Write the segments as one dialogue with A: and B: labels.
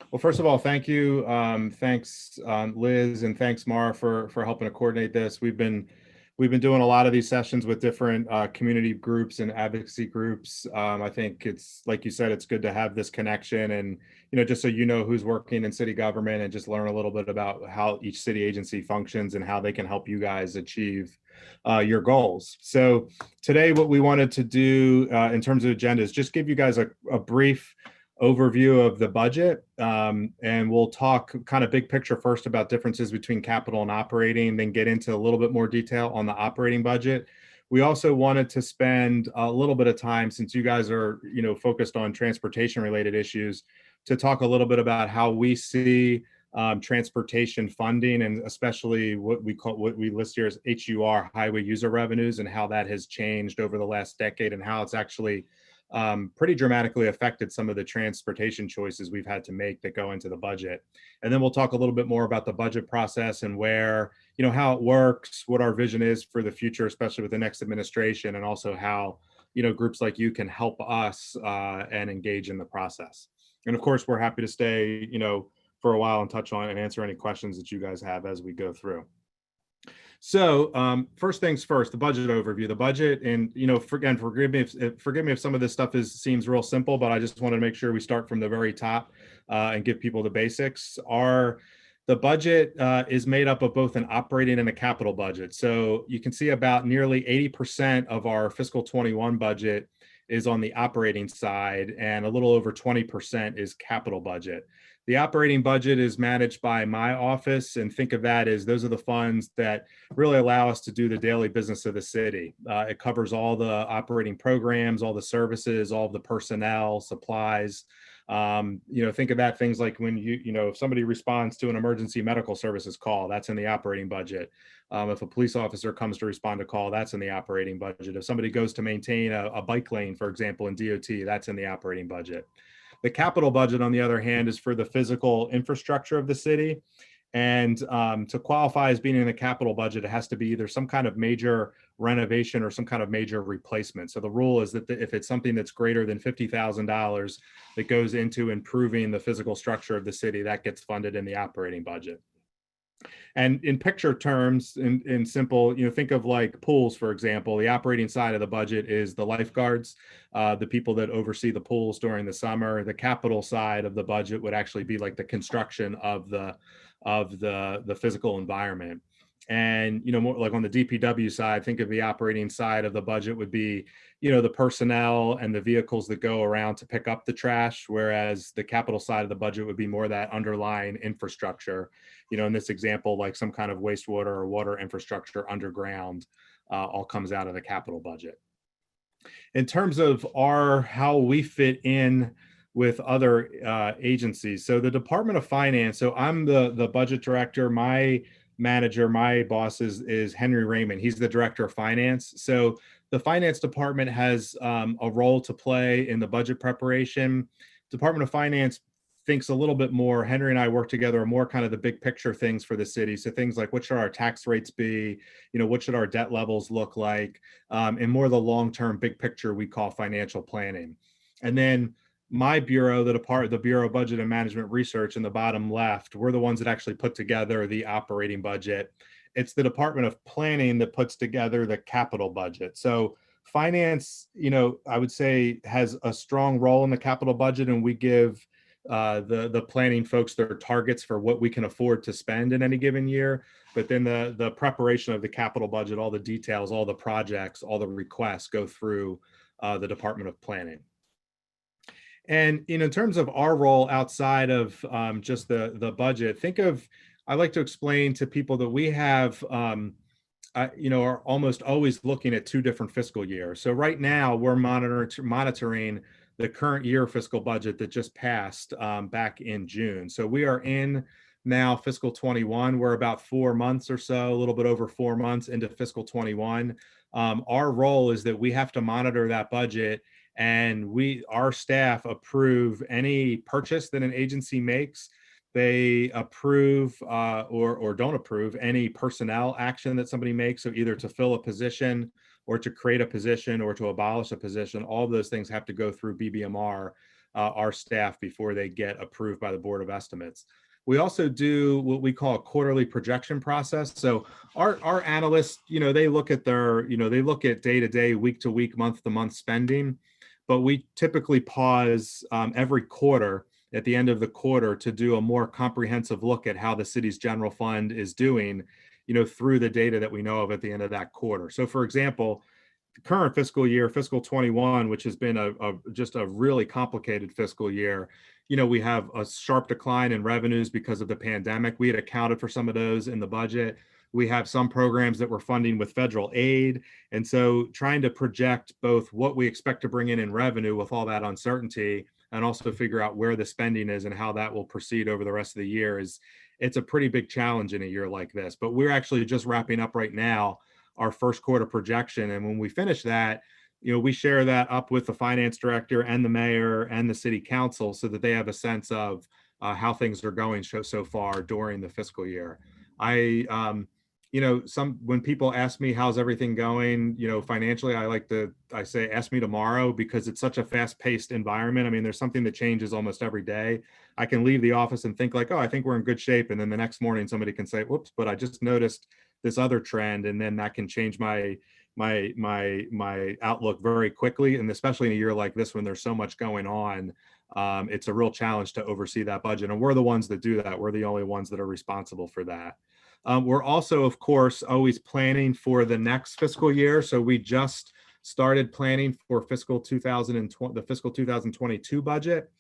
A: Well, first of all, thank you. Thanks, Liz, and thanks, Mara, for helping to coordinate this. We've been doing a lot of these sessions with different community groups and advocacy groups. I think it's, like you said, it's good to have this connection, and just so you know who's working in city government, and just learn a little bit about how each city agency functions and how they can help you guys achieve your goals. So today, what we wanted to do in terms of agenda is just give you guys a brief overview of the budget, and we'll talk kind of big picture first about differences between capital and operating, then get into a little bit more detail on the operating budget. We also wanted to spend a little bit of time, since you guys are focused on transportation related issues, to talk a little bit about how we see transportation funding, and especially what we list here as HUR, highway user revenues, and how that has changed over the last decade, and how it's actually pretty dramatically affected some of the transportation choices we've had to make that go into the budget. And then we'll talk a little bit more about the budget process and where, how it works, what our vision is for the future, especially with the next administration, and also how, groups like you can help us and engage in the process. And of course, we're happy to stay, for a while and touch on and answer any questions that you guys have as we go through. So first things first, the budget overview. The budget, and again, forgive me if some of this stuff seems real simple, but I just want to make sure we start from the very top and give people the basics. The budget is made up of both an operating and a capital budget. So you can see about nearly 80% of our fiscal 21 budget is on the operating side, and a little over 20% is capital budget. The operating budget is managed by my office, and think of that as those are the funds that really allow us to do the daily business of the city. It covers all the operating programs, all the services, all of the personnel, supplies. Think of that, things like when if somebody responds to an emergency medical services call, that's in the operating budget. If a police officer comes to respond to call, that's in the operating budget. If somebody goes to maintain a bike lane, for example, in DOT, that's in the operating budget. The capital budget, on the other hand, is for the physical infrastructure of the city. And to qualify as being in the capital budget, it has to be either some kind of major renovation or some kind of major replacement. So the rule is that if it's something that's greater than $50,000 that goes into improving the physical structure of the city, that gets funded in the operating budget. And in picture terms, in simple, think of like pools, for example. The operating side of the budget is the lifeguards, the people that oversee the pools during the summer. The capital side of the budget would actually be like the construction of the physical environment. And more like on the DPW side, think of the operating side of the budget would be the personnel and the vehicles that go around to pick up the trash, whereas the capital side of the budget would be more that underlying infrastructure. In this example, like some kind of wastewater or water infrastructure underground, all comes out of the capital budget. In terms of how we fit in with other agencies, so the Department of Finance, so I'm the budget director. My manager, my boss is Henry Raymond. He's the director of finance. So the finance department has a role to play in the budget preparation. Department of Finance thinks a little bit more. Henry and I work together on more kind of the big picture things for the city. So things like, what should our tax rates be? What should our debt levels look like? And more the long-term big picture we call financial planning. And then my bureau, the Bureau of Budget and Management Research, in the bottom left, we're the ones that actually put together the operating budget. It's the Department of Planning that puts together the capital budget. So finance, I would say, has a strong role in the capital budget, and we give the planning folks their targets for what we can afford to spend in any given year. But then the preparation of the capital budget, all the details, all the projects, all the requests go through the Department of Planning. And in terms of our role outside of just the budget, I like to explain to people that we have, are almost always looking at two different fiscal years. So right now we're monitoring the current year fiscal budget that just passed back in June. So we are in now fiscal 21. We're about 4 months or so, a little bit over 4 months into fiscal 21. Our role is that we have to monitor that budget, and our staff approve any purchase that an agency makes. They approve or don't approve any personnel action that somebody makes. So either to fill a position or to create a position or to abolish a position, all of those things have to go through BBMR our staff before they get approved by the Board of Estimates. We also do what we call a quarterly projection process. So our analysts, they look at they look at day to day, week to week, month to month spending, but we typically pause every quarter at the end of the quarter to do a more comprehensive look at how the city's general fund is doing, through the data that we know of at the end of that quarter. So for example, the current fiscal year, fiscal 21, which has been just a really complicated fiscal year, we have a sharp decline in revenues because of the pandemic. We had accounted for some of those in the budget. We have some programs that we're funding with federal aid. And so trying to project both what we expect to bring in revenue with all that uncertainty, and also figure out where the spending is and how that will proceed over the rest of the year, it's a pretty big challenge in a year like this. But we're actually just wrapping up right now our first quarter projection. And when we finish that, we share that up with the finance director and the mayor and the city council so that they have a sense of how things are going so far during the fiscal year. When people ask me how's everything going, financially, I say, ask me tomorrow, because it's such a fast paced environment. I mean, there's something that changes almost every day. I can leave the office and think like, oh, I think we're in good shape. And then the next morning somebody can say, whoops, but I just noticed this other trend. And then that can change my outlook very quickly. And especially in a year like this, when there's so much going on, it's a real challenge to oversee that budget. And we're the ones that do that. We're the only ones that are responsible for that. We're also, of course, always planning for the next fiscal year. So we just started planning for the fiscal 2022 budget.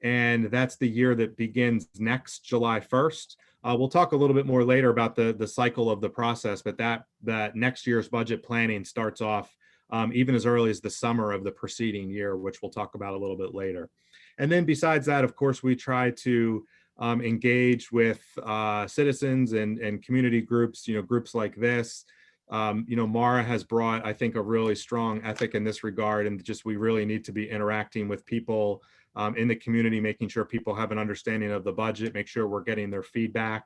A: And that's the year that begins next July 1st. We'll talk a little bit more later about the cycle of the process, but that next year's budget planning starts off even as early as the summer of the preceding year, which we'll talk about a little bit later. And then besides that, of course, we try to engage with citizens and community groups, groups like this. Mara has brought, I think, a really strong ethic in this regard, and just we really need to be interacting with people in the community, making sure people have an understanding of the budget, make sure we're getting their feedback.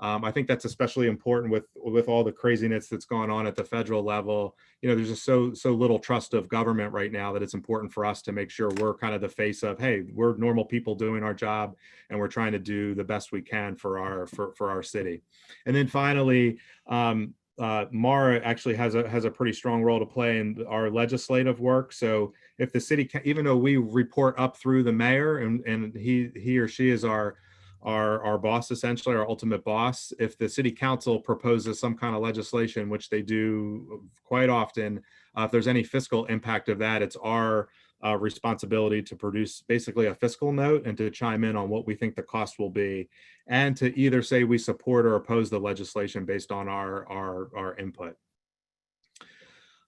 A: I think that's especially important with all the craziness that's gone on at the federal level. There's just so little trust of government right now that it's important for us to make sure we're kind of the face of, hey, we're normal people doing our job, and we're trying to do the best we can for our city. And then finally, Mara actually has a pretty strong role to play in our legislative work. So if the city, even though we report up through the mayor and he or she is our boss, essentially our ultimate boss, if the city council proposes some kind of legislation, which they do quite often, if there's any fiscal impact of that, it's our responsibility to produce basically a fiscal note and to chime in on what we think the cost will be, and to either say we support or oppose the legislation based on our input.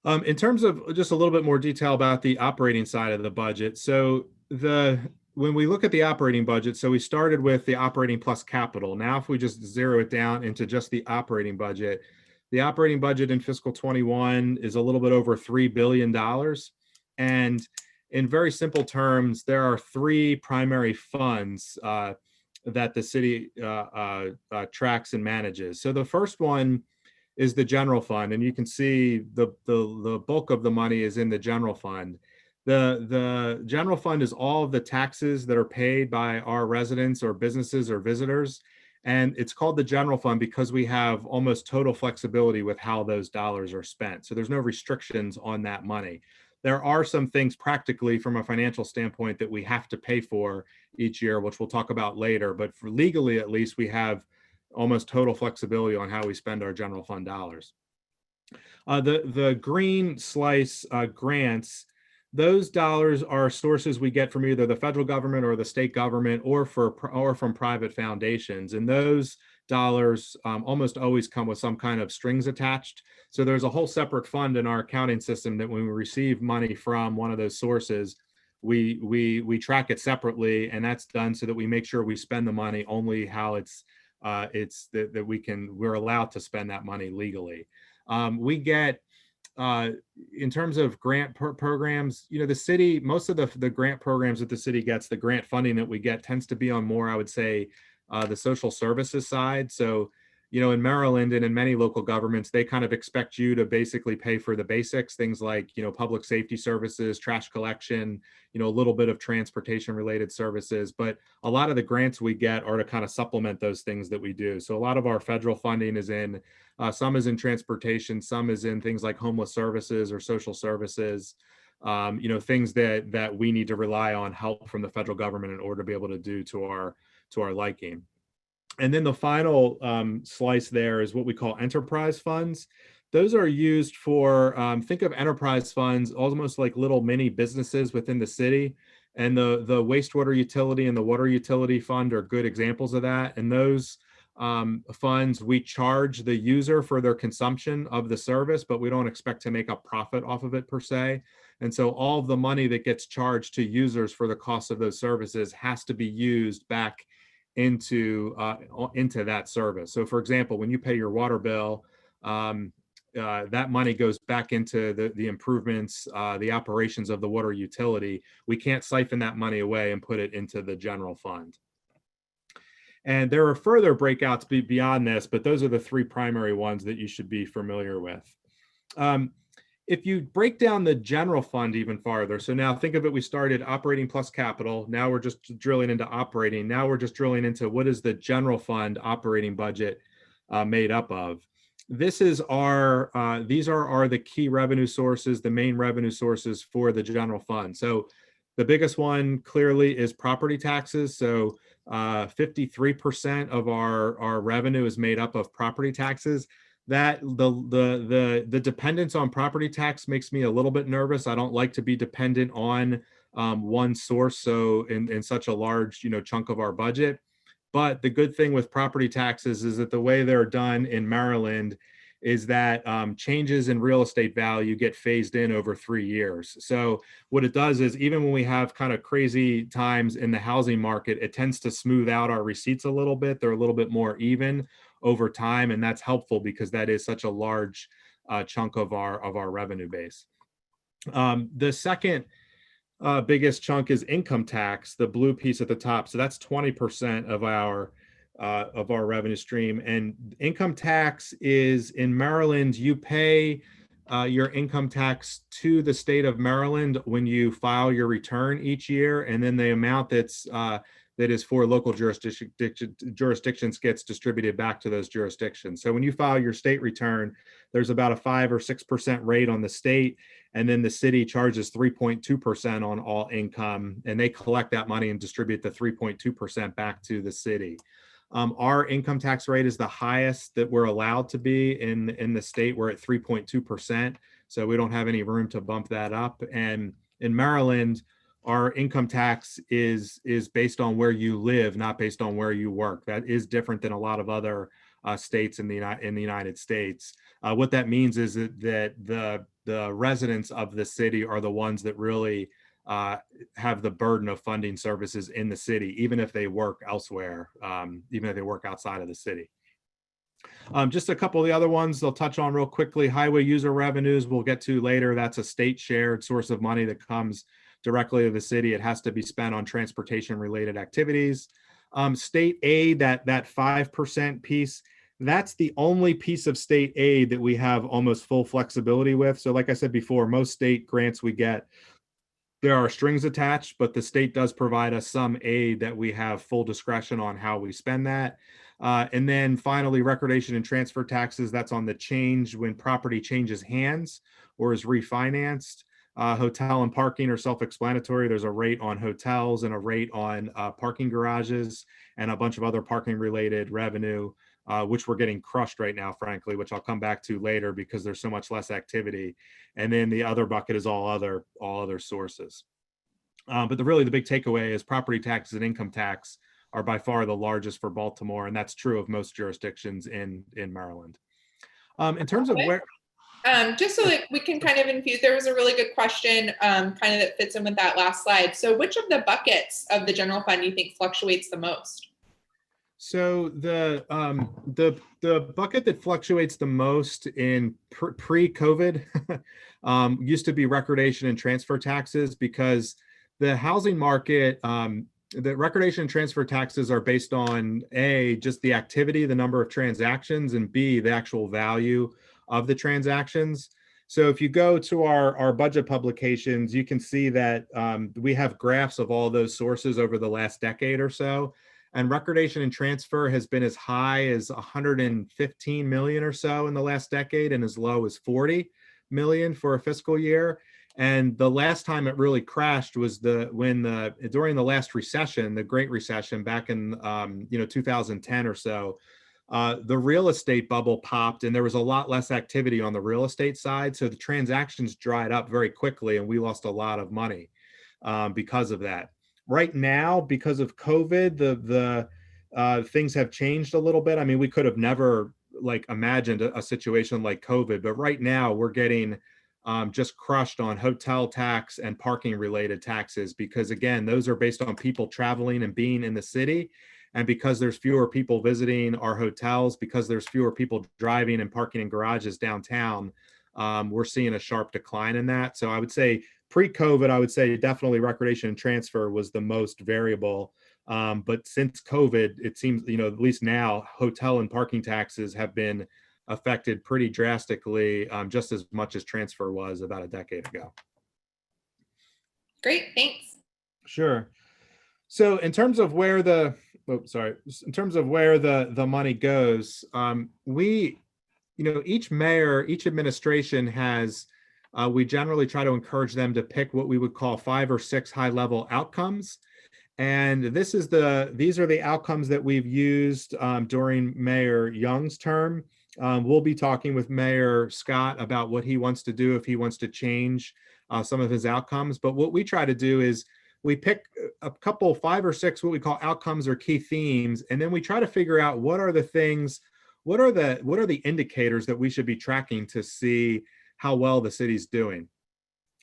A: In terms of just a little bit more detail about the operating side of the budget. So when we look at the operating budget, so we started with the operating plus capital. Now, if we just zero it down into just the operating budget in fiscal 21 is a little bit over $3 billion. And in very simple terms, there are three primary funds that the city tracks and manages. So the first one is the general fund, and you can see the bulk of the money is in the general fund. The general fund is all of the taxes that are paid by our residents or businesses or visitors. And it's called the general fund because we have almost total flexibility with how those dollars are spent. So there's no restrictions on that money. There are some things practically from a financial standpoint that we have to pay for each year, which we'll talk about later. But for legally, at least, we have almost total flexibility on how we spend our general fund dollars. The green slice grants, those dollars are sources we get from either the federal government or the state government or from private foundations. And those dollars almost always come with some kind of strings attached. So there's a whole separate fund in our accounting system that when we receive money from one of those sources, we track it separately, and that's done so that we make sure we spend the money only how we're allowed to spend that money legally. We get in terms of grant programs, the city, most of the grant programs that the city gets, the grant funding that we get tends to be on more, I would say, the social services side. So, in Maryland and in many local governments, they kind of expect you to basically pay for the basics, things like, public safety services, trash collection, a little bit of transportation related services. But a lot of the grants we get are to kind of supplement those things that we do. So a lot of our federal funding is in, some is in transportation, some is in things like homeless services or social services, things that we need to rely on help from the federal government in order to be able to do to our liking. And then the final slice there is what we call enterprise funds. Those are used for, think of enterprise funds almost like little mini businesses within the city. And the wastewater utility and the water utility fund are good examples of that. And those funds, we charge the user for their consumption of the service, but we don't expect to make a profit off of it per se. And so all of the money that gets charged to users for the cost of those services has to be used back into that service. So for example, when you pay your water bill, that money goes back into the improvements, the operations of the water utility. We can't siphon that money away and put it into the general fund. And there are further breakouts beyond this, but those are the three primary ones that you should be familiar with. If you break down the general fund even farther, so now think of it, we started operating plus capital. Now we're just drilling into operating. Now we're just drilling into what is the general fund operating budget made up of. This is these are the key revenue sources, the main revenue sources for the general fund. So the biggest one clearly is property taxes. So 53% of our revenue is made up of property taxes. That the dependence on property tax makes me a little bit nervous. I don't like to be dependent on one source, so in such a large chunk of our budget. But the good thing with property taxes is that the way they're done in Maryland is that changes in real estate value get phased in over 3 years. So what it does is, even when we have kind of crazy times in the housing market, it tends to smooth out our receipts a little bit. They're a little bit more even over time, and that's helpful because that is such a large chunk of our revenue base. The second biggest chunk is income tax, the blue piece at the top. So that's 20% of our revenue stream. And income tax is, in Maryland, you pay your income tax to the state of Maryland when you file your return each year, and then the amount that is for local jurisdictions gets distributed back to those jurisdictions. So when you file your state return, there's about a 5 or 6% rate on the state, and then the city charges 3.2% on all income, and they collect that money and distribute the 3.2% back to the city. Our income tax rate is the highest that we're allowed to be in the state. We're at 3.2%, so we don't have any room to bump that up. And in Maryland, our income tax is based on where you live, not based on where you work. That is different than a lot of other states in the United States. What that means is that the residents of the city are the ones that really have the burden of funding services in the city, even if they work elsewhere, even if they work outside of the city. Just a couple of the other ones I'll touch on real quickly. Highway user revenues we'll get to later. That's a state shared source of money that comes directly to the city. It has to be spent on transportation related activities. State aid, that 5% piece, that's the only piece of state aid that we have almost full flexibility with. So like I said before, most state grants we get, there are strings attached, but the state does provide us some aid that we have full discretion on how we spend that. And then finally, recordation and transfer taxes, that's on the change when property changes hands or is refinanced. Hotel and parking are self-explanatory. There's a rate on hotels and a rate on parking garages and a bunch of other parking related revenue, which we're getting crushed right now, frankly, which I'll come back to later because there's so much less activity. And then the other bucket is all other sources. But really the big takeaway is property taxes and income tax are by far the largest for Baltimore, and that's true of most jurisdictions in Maryland. In terms of where...
B: just so that we can kind of infuse, there was a really good question kind of that fits in with that last slide. So which of the buckets of the general fund do you think fluctuates the most?
A: So the bucket that fluctuates the most in pre-COVID used to be recordation and transfer taxes, because the housing market the recordation and transfer taxes are based on A, just the activity, the number of transactions, and B, the actual value of the transactions. So if you go to our budget publications, you can see that we have graphs of all those sources over the last decade or so. And recordation and transfer has been as high as 115 million or so in the last decade and as low as 40 million for a fiscal year. And the last time it really crashed was during the last recession, the Great Recession back in 2010 or so. The real estate bubble popped and there was a lot less activity on the real estate side. So the transactions dried up very quickly and we lost a lot of money because of that. Right now, because of COVID, the things have changed a little bit. I mean, we could have never imagined a situation like COVID, but right now we're getting just crushed on hotel tax and parking related taxes because again, those are based on people traveling and being in the city. And because there's fewer people visiting our hotels, because there's fewer people driving and parking in garages downtown, we're seeing a sharp decline in that. So I would say pre-COVID, I would say definitely recordation and transfer was the most variable. But since COVID, it seems, at least now, hotel and parking taxes have been affected pretty drastically, just as much as transfer was about a decade ago.
B: Great, thanks.
A: Sure. So in terms of where the money goes, each mayor, each administration has, we generally try to encourage them to pick what we would call 5 or 6 high-level outcomes. And these are the outcomes that we've used during Mayor Young's term. We'll be talking with Mayor Scott about what he wants to do if he wants to change some of his outcomes. But what we try to do is we pick a couple, 5 or 6, what we call outcomes or key themes, and then we try to figure out what are the indicators that we should be tracking to see how well the city's doing.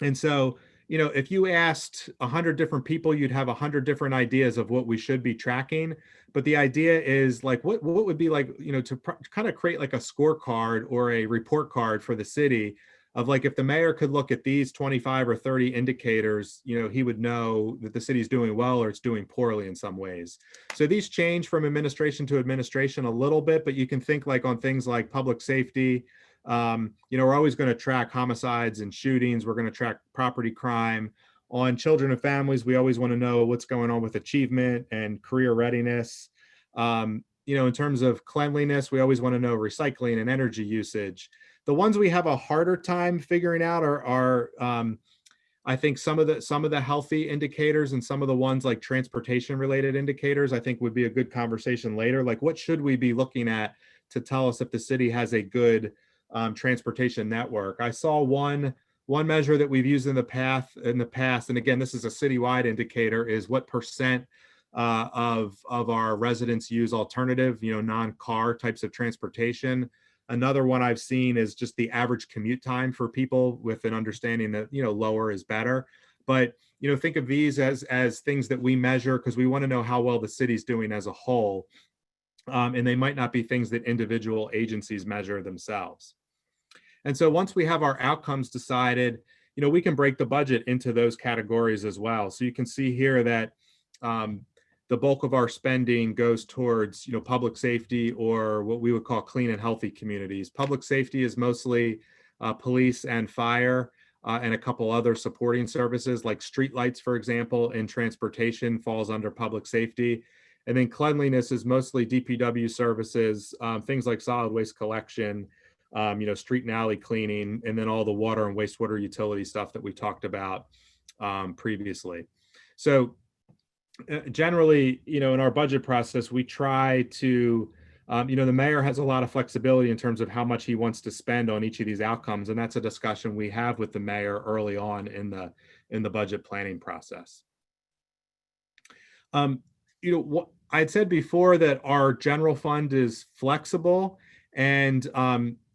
A: And so, if you asked 100 different people, you'd have 100 different ideas of what we should be tracking. But the idea is what would be to kind of create like a scorecard or a report card for the city of if the mayor could look at these 25 or 30 indicators, he would know that the city's doing well or it's doing poorly in some ways. So these change from administration to administration a little bit, but you can think on things like public safety. We're always going to track homicides and shootings. We're going to track property crime. On children and families, we always want to know what's going on with achievement and career readiness. In terms of cleanliness, we always want to know recycling and energy usage. The ones we have a harder time figuring out are I think some of the healthy indicators and some of the ones like transportation related indicators, I think would be a good conversation later. What should we be looking at to tell us if the city has a good transportation network? I saw one measure that we've used in the past, and again, this is a citywide indicator, is what percent of our residents use alternative, non-car types of transportation. Another one I've seen is just the average commute time for people, with an understanding that, lower is better. But, think of these as things that we measure because we want to know how well the city's doing as a whole. And they might not be things that individual agencies measure themselves. And so once we have our outcomes decided, we can break the budget into those categories as well. So you can see here that the bulk of our spending goes towards, public safety, or what we would call clean and healthy communities. Public safety is mostly police and fire, and a couple other supporting services like streetlights, for example, and transportation falls under public safety. And then cleanliness is mostly DPW services, things like solid waste collection, street and alley cleaning, and then all the water and wastewater utility stuff that we talked about previously. So generally, in our budget process, we try to, the mayor has a lot of flexibility in terms of how much he wants to spend on each of these outcomes. And that's a discussion we have with the mayor early on in the budget planning process. What I'd said before, that our general fund is flexible, and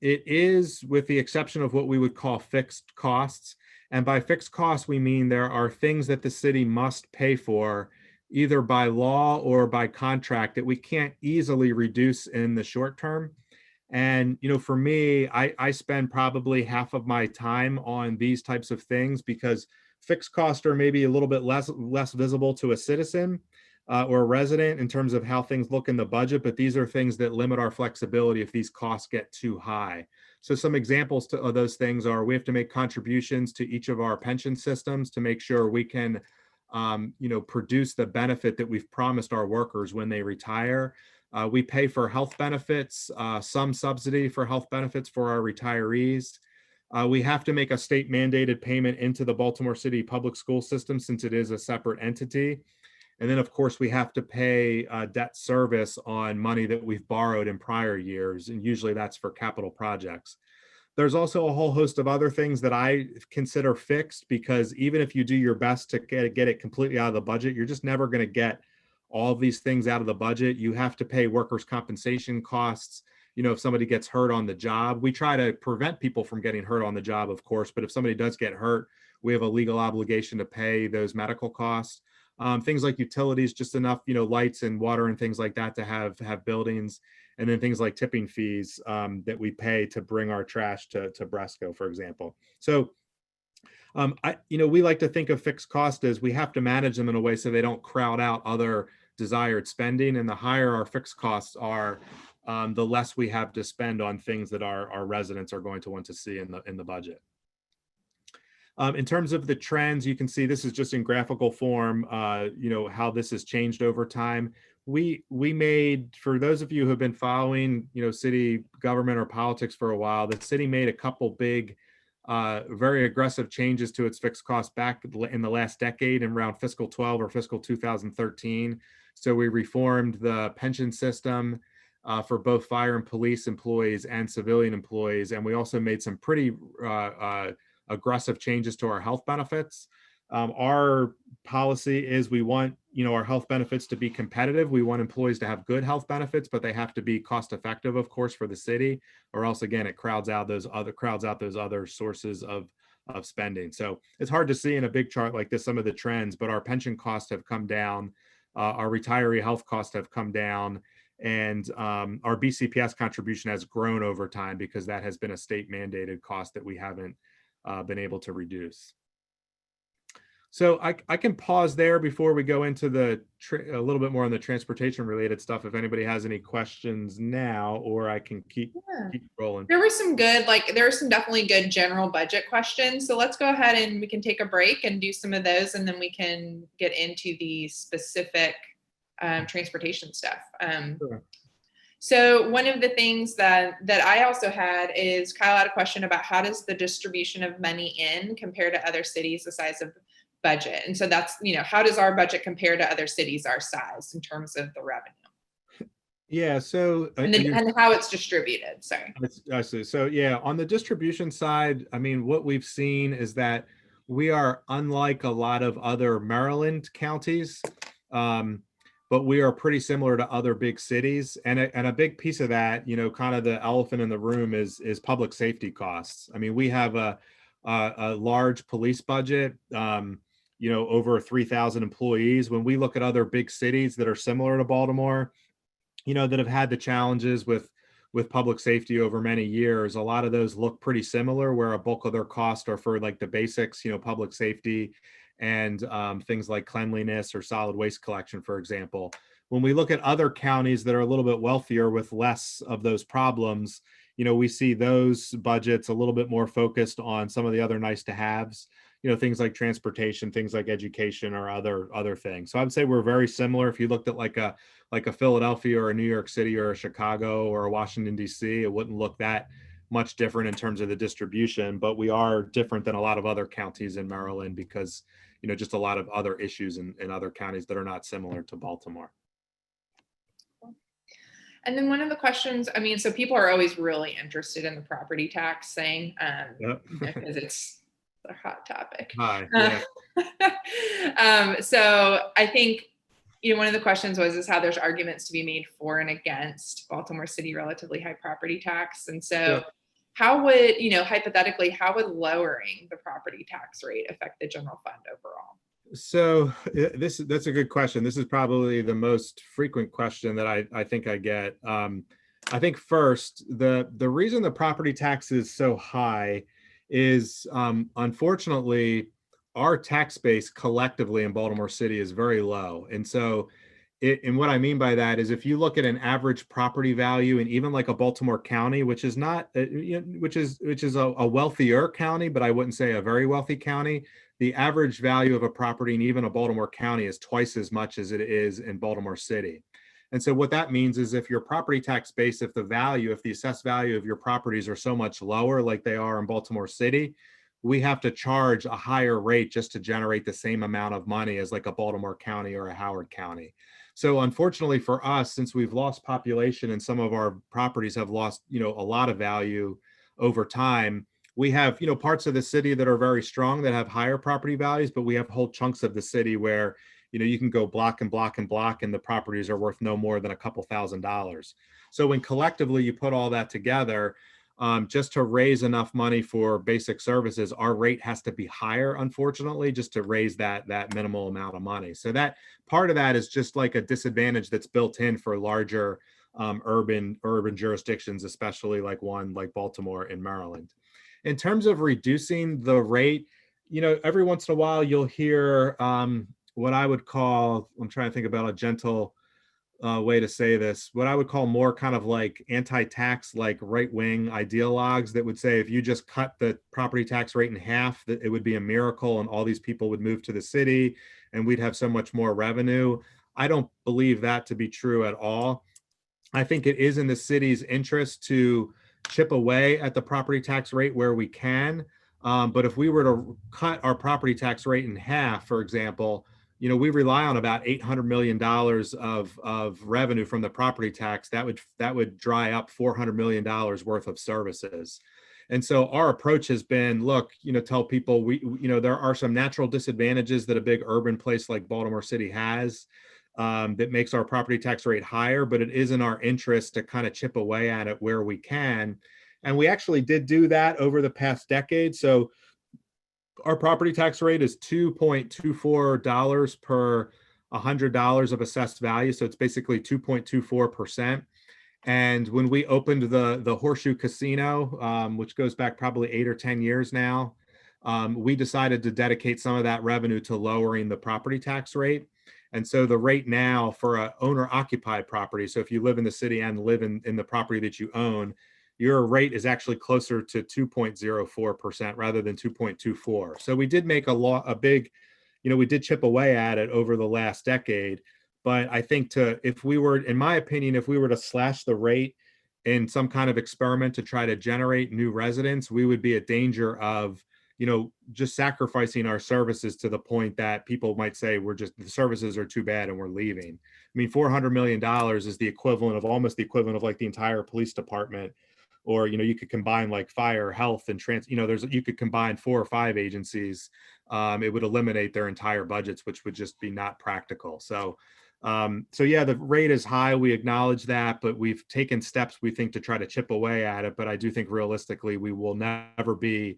A: it is, with the exception of what we would call fixed costs. And by fixed costs, we mean there are things that the city must pay for, either by law or by contract, that we can't easily reduce in the short term. And, for me, I spend probably half of my time on these types of things because fixed costs are maybe a little bit less visible to a citizen. or a resident in terms of how things look in the budget, but these are things that limit our flexibility if these costs get too high. So some examples of those things are we have to make contributions to each of our pension systems to make sure we can produce the benefit that we've promised our workers when they retire. We pay for health benefits, some subsidy for health benefits for our retirees. We have to make a state mandated payment into the Baltimore City public school system since it is a separate entity. And then, of course, we have to pay debt service on money that we've borrowed in prior years, and usually that's for capital projects. There's also a whole host of other things that I consider fixed, because even if you do your best to get it completely out of the budget, you're just never going to get all of these things out of the budget. You have to pay workers' compensation costs. If somebody gets hurt on the job, we try to prevent people from getting hurt on the job, of course, but if somebody does get hurt, we have a legal obligation to pay those medical costs. Things like utilities, just enough, lights and water and things like that to have buildings. And then things like tipping fees that we pay to bring our trash to Bresco, for example. So, we like to think of fixed cost as we have to manage them in a way so they don't crowd out other desired spending. And the higher our fixed costs are, the less we have to spend on things that our residents are going to want to see in the budget. In terms of the trends, you can see this is just in graphical form, how this has changed over time. We made, for those of you who have been following, city government or politics for a while, the city made a couple big, very aggressive changes to its fixed costs back in the last decade in around fiscal 12 or fiscal 2013. So we reformed the pension system for both fire and police employees and civilian employees. And we also made some pretty aggressive changes to our health benefits. Our policy is we want, our health benefits to be competitive. We want employees to have good health benefits, but they have to be cost effective, of course, for the city, or else again, it crowds out those other sources of spending. So it's hard to see in a big chart like this, some of the trends, but our pension costs have come down. Our retiree health costs have come down, and our BCPS contribution has grown over time because that has been a state mandated cost that we haven't been able to reduce. So I can pause there before we go into a little bit more on the transportation related stuff. If anybody has any questions now, or I can keep rolling.
B: There were some good, there are some definitely good general budget questions. So let's go ahead and we can take a break and do some of those, and then we can get into the specific transportation stuff.
A: Sure.
B: So one of the things that I also had is Kyle had a question about how does the distribution of money in compare to other cities, the size of budget. And so that's, how does our budget compare to other cities our size in terms of the revenue?
A: Yeah. So
B: and how it's distributed. Sorry.
A: I see. So yeah, on the distribution side, I mean, what we've seen is that we are unlike a lot of other Maryland counties. But we are pretty similar to other big cities. And a big piece of that, kind of the elephant in the room is public safety costs. I mean, we have a large police budget, over 3,000 employees. When we look at other big cities that are similar to Baltimore, that have had the challenges with public safety over many years, a lot of those look pretty similar, where a bulk of their costs are for like the basics, public safety, and things like cleanliness or solid waste collection, for example. When we look at other counties that are a little bit wealthier with less of those problems, we see those budgets a little bit more focused on some of the other nice to haves, things like transportation, things like education, or other things. So I would say we're very similar. If you looked at like a Philadelphia or a New York City or a Chicago or a Washington, D.C., it wouldn't look that much different in terms of the distribution, but we are different than a lot of other counties in Maryland because just a lot of other issues in other counties that are not similar to Baltimore.
B: And then one of the questions, so people are always really interested in the property tax thing, because it's a hot topic.
A: Hi.
B: Yeah. So I think, one of the questions is how there's arguments to be made for and against Baltimore City relatively high property tax. And so how would, hypothetically, how would lowering the property tax rate affect the general fund overall?
A: So that's a good question. This is probably the most frequent question that I think I get. I think first, the reason the property tax is so high is, unfortunately, our tax base collectively in Baltimore City is very low. And so And what I mean by that is if you look at an average property value and even like a Baltimore County, which is not, which is a wealthier county, but I wouldn't say a very wealthy county, the average value of a property in even a Baltimore County is twice as much as it is in Baltimore City. And so what that means is if your property tax base, if the assessed value of your properties are so much lower, like they are in Baltimore City, we have to charge a higher rate just to generate the same amount of money as like a Baltimore County or a Howard County. So unfortunately for us, since we've lost population and some of our properties have lost, a lot of value over time, we have, parts of the city that are very strong that have higher property values, but we have whole chunks of the city where, you can go block and block and block and the properties are worth no more than a couple $1,000s. So when collectively you put all that together, just to raise enough money for basic services, our rate has to be higher, unfortunately, just to raise that minimal amount of money. So that part of that is just like a disadvantage that's built in for larger urban jurisdictions, especially like one like Baltimore and Maryland. In terms of reducing the rate, every once in a while you'll hear what I would call, I'm trying to think about a gentle way to say this, what I would call more kind of like anti-tax, like right-wing ideologues that would say if you just cut the property tax rate in half, that it would be a miracle and all these people would move to the city and we'd have so much more revenue. I don't believe that to be true at all. I think it is in the city's interest to chip away at the property tax rate where we can. But if we were to cut our property tax rate in half, for example, we rely on about $800 million of revenue from the property tax. That would dry up $400 million worth of services. And so our approach has been, look, tell people there are some natural disadvantages that a big urban place like Baltimore City has. That makes our property tax rate higher, but it is in our interest to kind of chip away at it where we can. And we actually did do that over the past decade. So our property tax rate is $2.24 per $100 of assessed value. So it's basically 2.24%. And when we opened the Horseshoe Casino, which goes back probably 8 or 10 years now, we decided to dedicate some of that revenue to lowering the property tax rate. And so the rate now for an owner occupied property, so if you live in the city and live in the property that you own, your rate is actually closer to 2.04% rather than 2.24. So we did make a big, we did chip away at it over the last decade. But I think in my opinion, if we were to slash the rate in some kind of experiment to try to generate new residents, we would be at danger of, just sacrificing our services to the point that people might say the services are too bad and we're leaving. I mean, $400 million is almost the equivalent of like the entire police department. Or, you could combine like fire, health, and you could combine 4 or 5 agencies. It would eliminate their entire budgets, which would just be not practical. So yeah, the rate is high. We acknowledge that, but we've taken steps, we think, to try to chip away at it. But I do think realistically, we will never be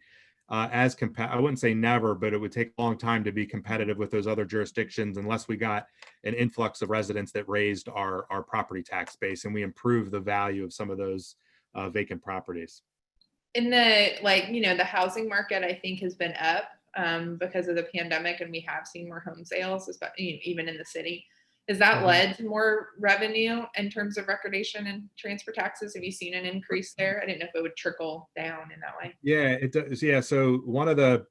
A: I wouldn't say never, but it would take a long time to be competitive with those other jurisdictions unless we got an influx of residents that raised our property tax base and we improve the value of some of those vacant properties.
B: In the housing market, I think has been up because of the pandemic, and we have seen more home sales, especially even in the city. Has that led to more revenue in terms of recordation and transfer taxes? Have you seen an increase there? I didn't know if it would trickle down in that way.
A: Yeah, it does. Yeah, so one of the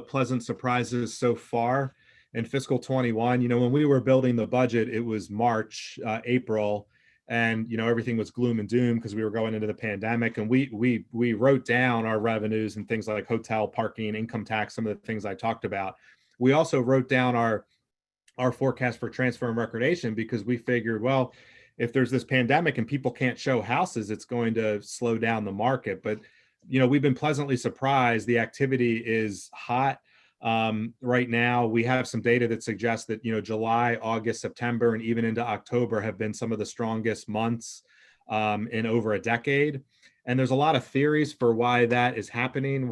A: pleasant surprises so far in fiscal 21, when we were building the budget, it was March, April, and everything was gloom and doom because we were going into the pandemic, and we wrote down our revenues and things like hotel, parking, income tax, some of the things I talked about. We also wrote down our forecast for transfer and recordation because we figured, well, if there's this pandemic and people can't show houses, it's going to slow down the market. But we've been pleasantly surprised. The activity is hot right now. We have some data that suggests that July, August, September, and even into October have been some of the strongest months in over a decade. And there's a lot of theories for why that is happening.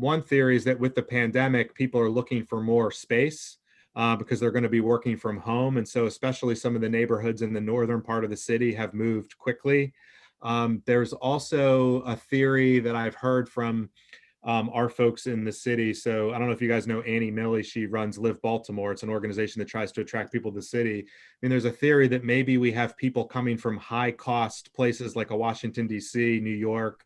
A: One theory is that with the pandemic, people are looking for more space because they're going to be working from home. And so especially some of the neighborhoods in the northern part of the city have moved quickly. There's also a theory that I've heard from our folks in the city. So I don't know if you guys know Annie Milley. She runs Live Baltimore. It's an organization that tries to attract people to the city. I mean, there's a theory that maybe we have people coming from high cost places like a Washington, D.C., New York,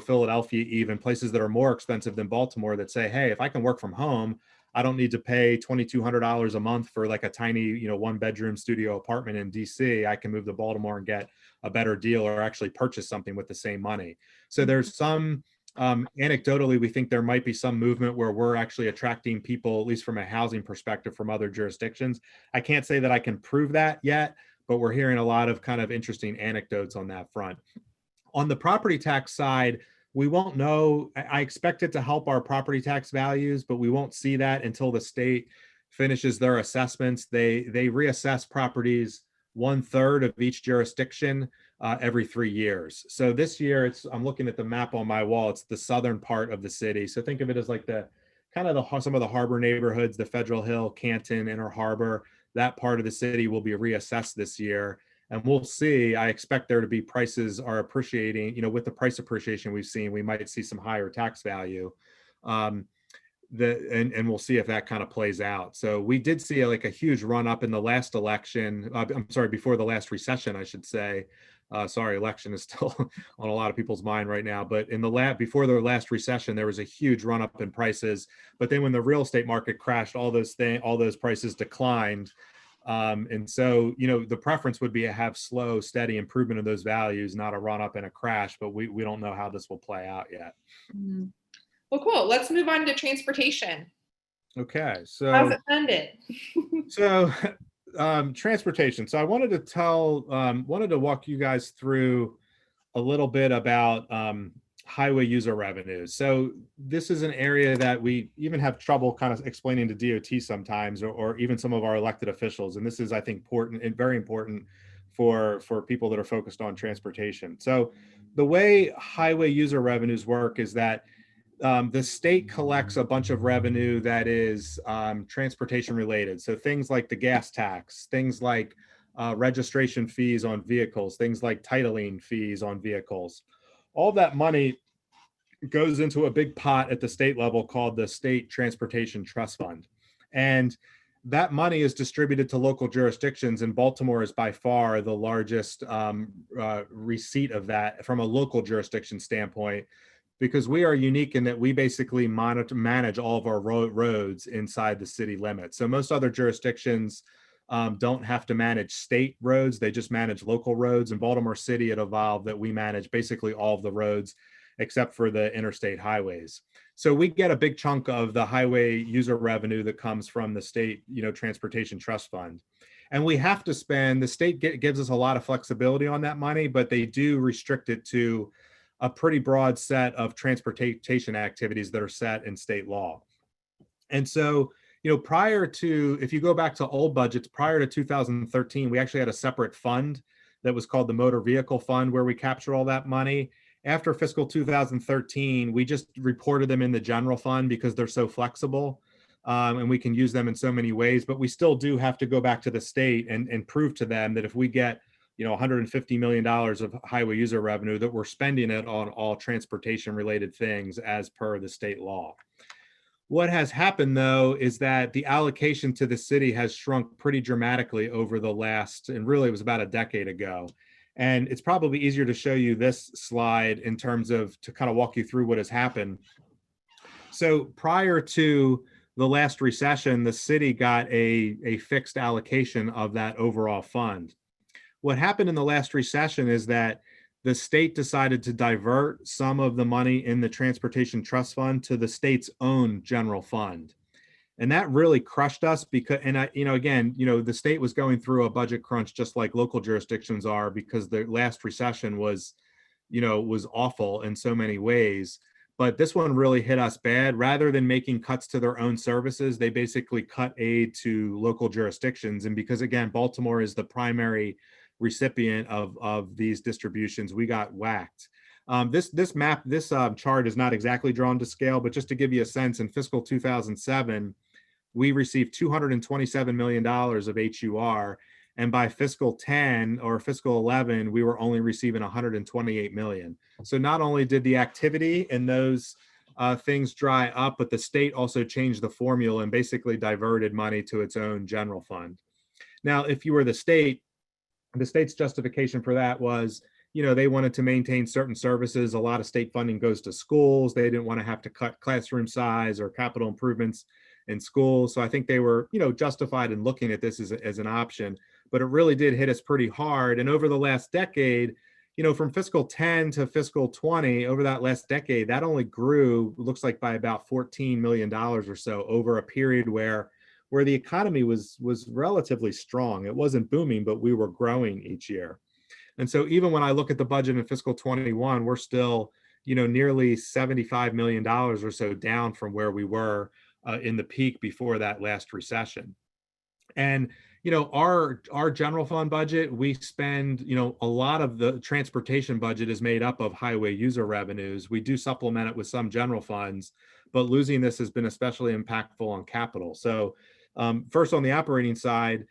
A: Philadelphia, even places that are more expensive than Baltimore, that say, hey, if I can work from home, I don't need to pay $2,200 a month for like a tiny, 1-bedroom studio apartment in DC. I can move to Baltimore and get a better deal, or actually purchase something with the same money. So there's some, anecdotally, we think there might be some movement where we're actually attracting people, at least from a housing perspective, from other jurisdictions. I can't say that I can prove that yet, but we're hearing a lot of kind of interesting anecdotes on that front. On the property tax side, we won't know. I expect it to help our property tax values, but we won't see that until the state finishes their assessments. They reassess properties 1/3 of each jurisdiction every 3 years. So this year, I'm looking at the map on my wall. It's the southern part of the city. So think of it as like the kind of some of the harbor neighborhoods, the Federal Hill, Canton, Inner Harbor. That part of the city will be reassessed this year. And we'll see. I expect there to be prices are appreciating, with the price appreciation we've seen, we might see some higher tax value. And we'll see if that kind of plays out. So we did see like a huge run up in the last election. I'm sorry, before the last recession, I should say. Election is still on a lot of people's mind right now. But in the before the last recession, there was a huge run up in prices. But then when the real estate market crashed, all those prices declined. And so, the preference would be to have slow, steady improvement of those values, not a run up and a crash, but we don't know how this will play out yet.
B: Well, cool. Let's move on to transportation.
A: Okay.
B: How's
A: So,
B: it funded?
A: Transportation. So I wanted to walk you guys through a little bit about highway user revenues. So this is an area that we even have trouble kind of explaining to DOT sometimes, or even some of our elected officials. And this is, I think, important and very important for people that are focused on transportation. So the way highway user revenues work is that the state collects a bunch of revenue that is transportation related. So things like the gas tax, things like registration fees on vehicles, things like titling fees on vehicles. All that money goes into a big pot at the state level called the State Transportation Trust Fund. And that money is distributed to local jurisdictions, and Baltimore is by far the largest receipt of that from a local jurisdiction standpoint, because we are unique in that we basically manage all of our roads inside the city limits. So most other jurisdictions don't have to manage state roads. They just manage local roads. In Baltimore City, it evolved that we manage basically all of the roads except for the interstate highways. So we get a big chunk of the highway user revenue that comes from the state, transportation trust fund. And we have to spend, the state gives us a lot of flexibility on that money, but they do restrict it to a pretty broad set of transportation activities that are set in state law. And so, prior to, if you go back to old budgets, prior to 2013, we actually had a separate fund that was called the Motor Vehicle Fund, where we capture all that money. After fiscal 2013, we just reported them in the general fund because they're so flexible, and we can use them in so many ways. But we still do have to go back to the state and prove to them that if we get $150 million of highway user revenue, that we're spending it on all transportation related things as per the state law. What has happened, though, is that the allocation to the city has shrunk pretty dramatically over the last, and really it was about a decade ago. And it's probably easier to show you this slide in terms of to kind of walk you through what has happened. So prior to the last recession, the city got a fixed allocation of that overall fund. What happened in the last recession is that the state decided to divert some of the money in the transportation trust fund to the state's own general fund. And that really crushed us because, and the state was going through a budget crunch just like local jurisdictions are, because the last recession was awful in so many ways. But this one really hit us bad. Rather than making cuts to their own services, they basically cut aid to local jurisdictions. And because, again, Baltimore is the primary recipient of these distributions, we got whacked. This chart is not exactly drawn to scale, but just to give you a sense, in fiscal 2007, we received $227 million of HUR. And by fiscal 10 or fiscal 11, we were only receiving $128 million. So not only did the activity in those things dry up, but the state also changed the formula and basically diverted money to its own general fund. Now, if you were the state's justification for that was, they wanted to maintain certain services. A lot of state funding goes to schools. They didn't want to have to cut classroom size or capital improvements in schools. So I think they were, justified in looking at this as an option, but it really did hit us pretty hard. And over the last decade, from fiscal 10 to fiscal 20, over that last decade, that only grew, looks like by about $14 million or so over a period where the economy was relatively strong. It wasn't booming, but we were growing each year. And so even when I look at the budget in fiscal 21, we're still, nearly $75 million or so down from where we were in the peak before that last recession. And, our general fund budget, we spend, a lot of the transportation budget is made up of highway user revenues. We do supplement it with some general funds, but losing this has been especially impactful on capital. So first on the operating side,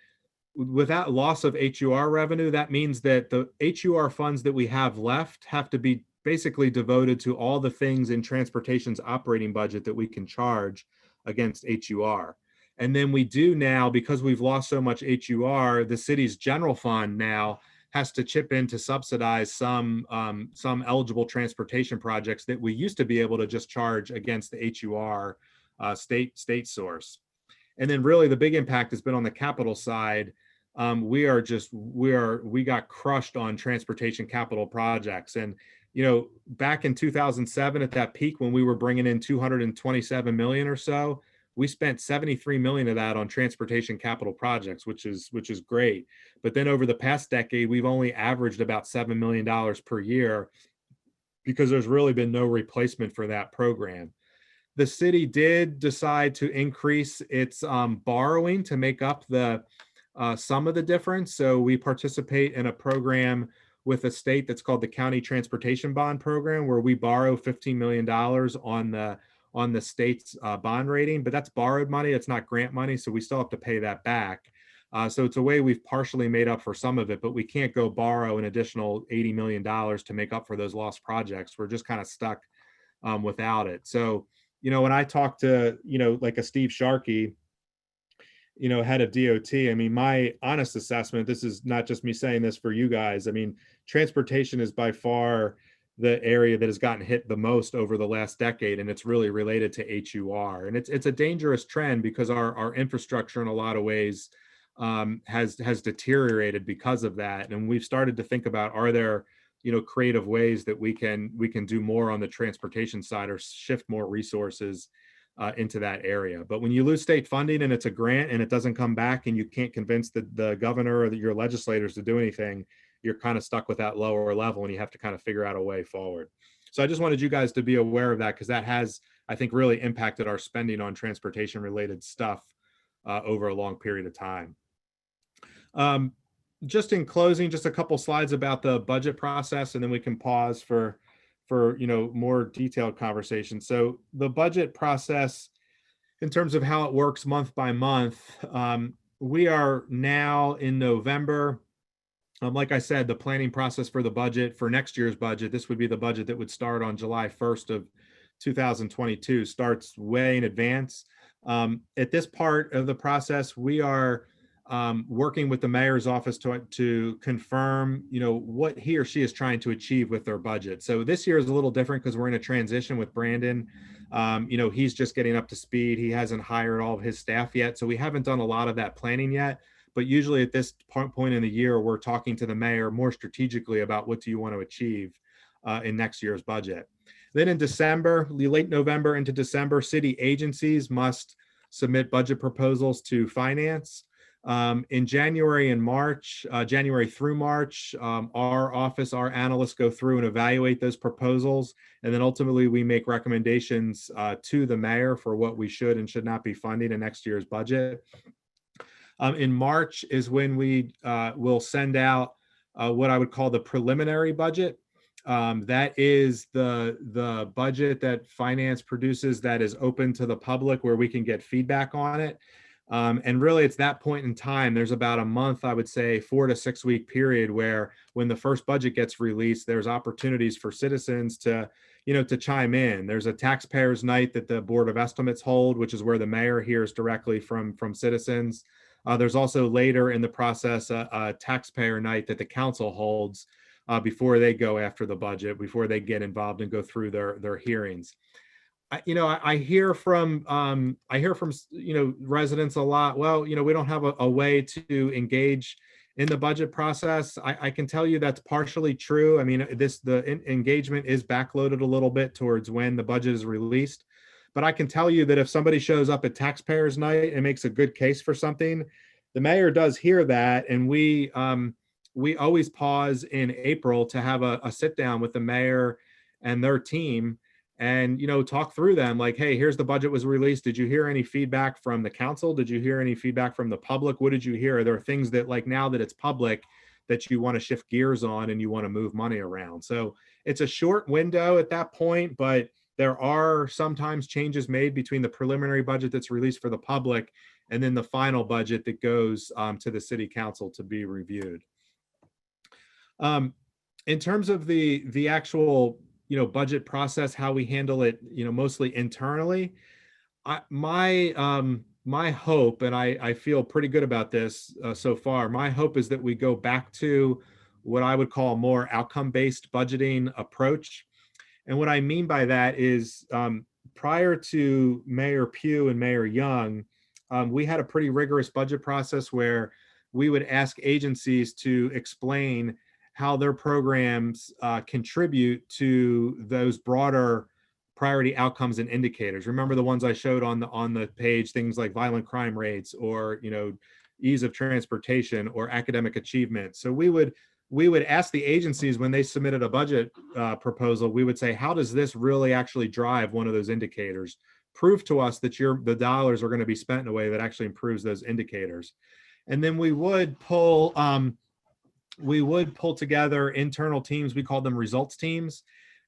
A: with that loss of HUR revenue, that means that the HUR funds that we have left have to be basically devoted to all the things in transportation's operating budget that we can charge against HUR. And then we do now, because we've lost so much HUR, the city's general fund now has to chip in to subsidize some eligible transportation projects that we used to be able to just charge against the HUR state source. And then really the big impact has been on the capital side. We got crushed on transportation capital projects. And, back in 2007 at that peak when we were bringing in 227 million or so, we spent 73 million of that on transportation capital projects, which is great. But then over the past decade, we've only averaged about $7 million per year because there's really been no replacement for that program. The city did decide to increase its borrowing to make up the some of the difference. So we participate in a program with a state that's called the County Transportation Bond Program, where we borrow $15 million on the state's bond rating, but that's borrowed money. It's not grant money, so we still have to pay that back. So it's a way we've partially made up for some of it, but we can't go borrow an additional $80 million to make up for those lost projects. We're just kind of stuck without it. So, when I talk to, like a Steve Sharkey, head of DOT, I mean, my honest assessment, this is not just me saying this for you guys. I mean, transportation is by far the area that has gotten hit the most over the last decade, and it's really related to HUR. And it's a dangerous trend because our infrastructure in a lot of ways has deteriorated because of that. And we've started to think about, are there creative ways that we can do more on the transportation side or shift more resources into that area. But when you lose state funding and it's a grant and it doesn't come back and you can't convince the governor or your legislators to do anything, you're kind of stuck with that lower level and you have to kind of figure out a way forward. So I just wanted you guys to be aware of that, because that has, I think, really impacted our spending on transportation related stuff over a long period of time. Just in closing, just a couple slides about the budget process, and then we can pause for more detailed conversation. So the budget process, in terms of how it works month by month, we are now in November. Like I said, the planning process for the budget for next year's budget, this would be the budget that would start on July 1st of 2022, starts way in advance. At this part of the process, we are working with the mayor's office to confirm, what he or she is trying to achieve with their budget. So this year is a little different because we're in a transition with Brandon. He's just getting up to speed. He hasn't hired all of his staff yet. So we haven't done a lot of that planning yet. But usually at this point in the year, we're talking to the mayor more strategically about what do you want to achieve in next year's budget. Then in December, late November into December, city agencies must submit budget proposals to finance. In January and March, January through March, our office, our analysts go through and evaluate those proposals. And then ultimately we make recommendations to the mayor for what we should and should not be funding in next year's budget. In March is when we will send out what I would call the preliminary budget. That is the budget that finance produces that is open to the public, where we can get feedback on it. And really, it's that point in time, there's about a month, I would say 4 to 6 week period, where when the first budget gets released, there's opportunities for citizens to, to chime in. There's a taxpayers night that the Board of Estimates hold, which is where the mayor hears directly from citizens. There's also later in the process a taxpayer night that the council holds before they go after the budget, before they get involved and go through their hearings. I hear from residents a lot. Well, we don't have a way to engage in the budget process. I can tell you that's partially true. I mean, the engagement is backloaded a little bit towards when the budget is released. But I can tell you that if somebody shows up at taxpayers night and makes a good case for something, the mayor does hear that, and we always pause in April to have a sit down with the mayor and their team and talk through them, like, hey, here's the budget was released. Did you hear any feedback from the council? Did you hear any feedback from the public? What did you hear? Are there things that, like, now that it's public, that you want to shift gears on and you want to move money around? So it's a short window at that point, but there are sometimes changes made between the preliminary budget that's released for the public and then the final budget that goes to the city council to be reviewed. In terms of the actual budget process, how we handle it, mostly internally, my hope, and I feel pretty good about this so far, my hope is that we go back to what I would call a more outcome-based budgeting approach. And what I mean by that is prior to Mayor Pugh and Mayor Young, we had a pretty rigorous budget process where we would ask agencies to explain how their programs contribute to those broader priority outcomes and indicators. Remember the ones I showed on the page, things like violent crime rates or ease of transportation or academic achievement. So we would ask the agencies when they submitted a budget proposal, we would say, how does this really actually drive one of those indicators? Prove to us that the dollars are going to be spent in a way that actually improves those indicators. And then we would pull together internal teams. We call them results teams.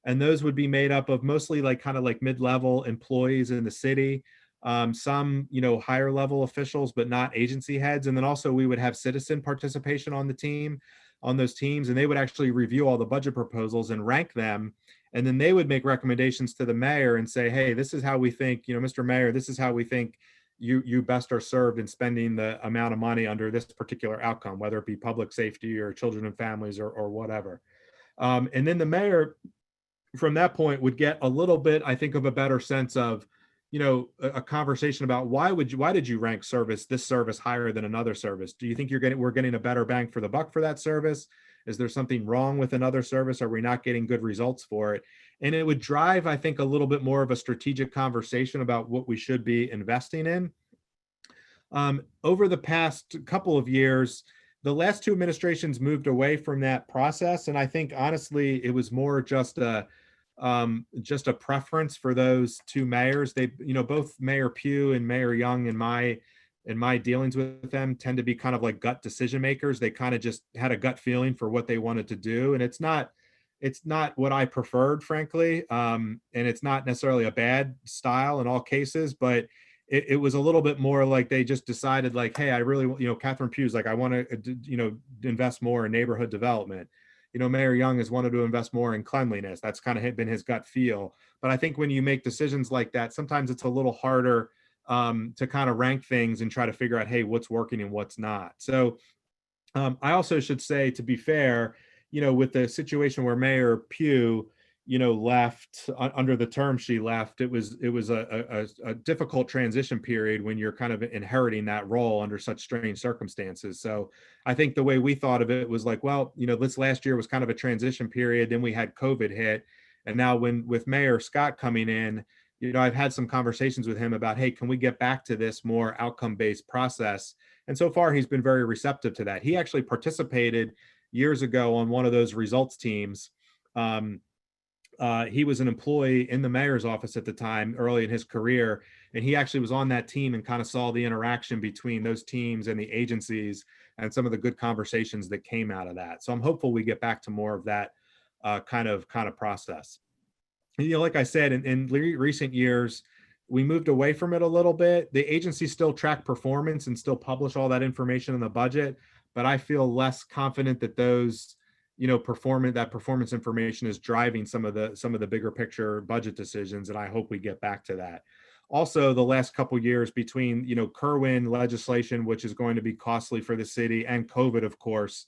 A: And those would be made up of mostly kind of mid-level employees in the city, some, higher level officials, but not agency heads. And then also we would have citizen participation on those teams, and they would actually review all the budget proposals and rank them. And then they would make recommendations to the mayor and say, hey, this is how we think, Mr. Mayor, this is how we think you best are served in spending the amount of money under this particular outcome, whether it be public safety or children and families or whatever. And then the mayor, from that point, would get a little bit, I think, of a better sense of, a conversation about why did you rank this service higher than another service? Do you think we're getting a better bang for the buck for that service? Is there something wrong with another service? Are we not getting good results for it? And it would drive, I think, a little bit more of a strategic conversation about what we should be investing in. Over the past couple of years, the last two administrations moved away from that process. And I think, honestly, it was more just a preference for those two mayors. They, both Mayor Pugh and Mayor Young in my dealings with them tend to be kind of like gut decision makers. They kind of just had a gut feeling for what they wanted to do. And it's not what I preferred, frankly. And it's not necessarily a bad style in all cases, but it was a little bit more like they just decided, like, hey, I really, Catherine Pugh's like, I want to, invest more in neighborhood development. Mayor Young has wanted to invest more in cleanliness. That's kind of been his gut feel. But I think when you make decisions like that, sometimes it's a little harder to kind of rank things and try to figure out, hey, what's working and what's not. So I also should say, to be fair, with the situation where Mayor Pugh, left under the term she left, it was a difficult transition period when you're kind of inheriting that role under such strange circumstances. So I think the way we thought of it was like, well, this last year was kind of a transition period. Then we had COVID hit. And now with Mayor Scott coming in, I've had some conversations with him about, hey, can we get back to this more outcome-based process? And so far, he's been very receptive to that. He actually participated years ago on one of those results teams. He was an employee in the mayor's office at the time, early in his career, and he actually was on that team and kind of saw the interaction between those teams and the agencies and some of the good conversations that came out of that. So I'm hopeful we get back to more of that kind of process. And, like I said, in recent years, we moved away from it a little bit. The agencies still track performance and still publish all that information in the budget, but I feel less confident that those that performance information is driving some of the bigger picture budget decisions, and I hope we get back to that. Also, the last couple years between Kerwin legislation, which is going to be costly for the city, and COVID, of course,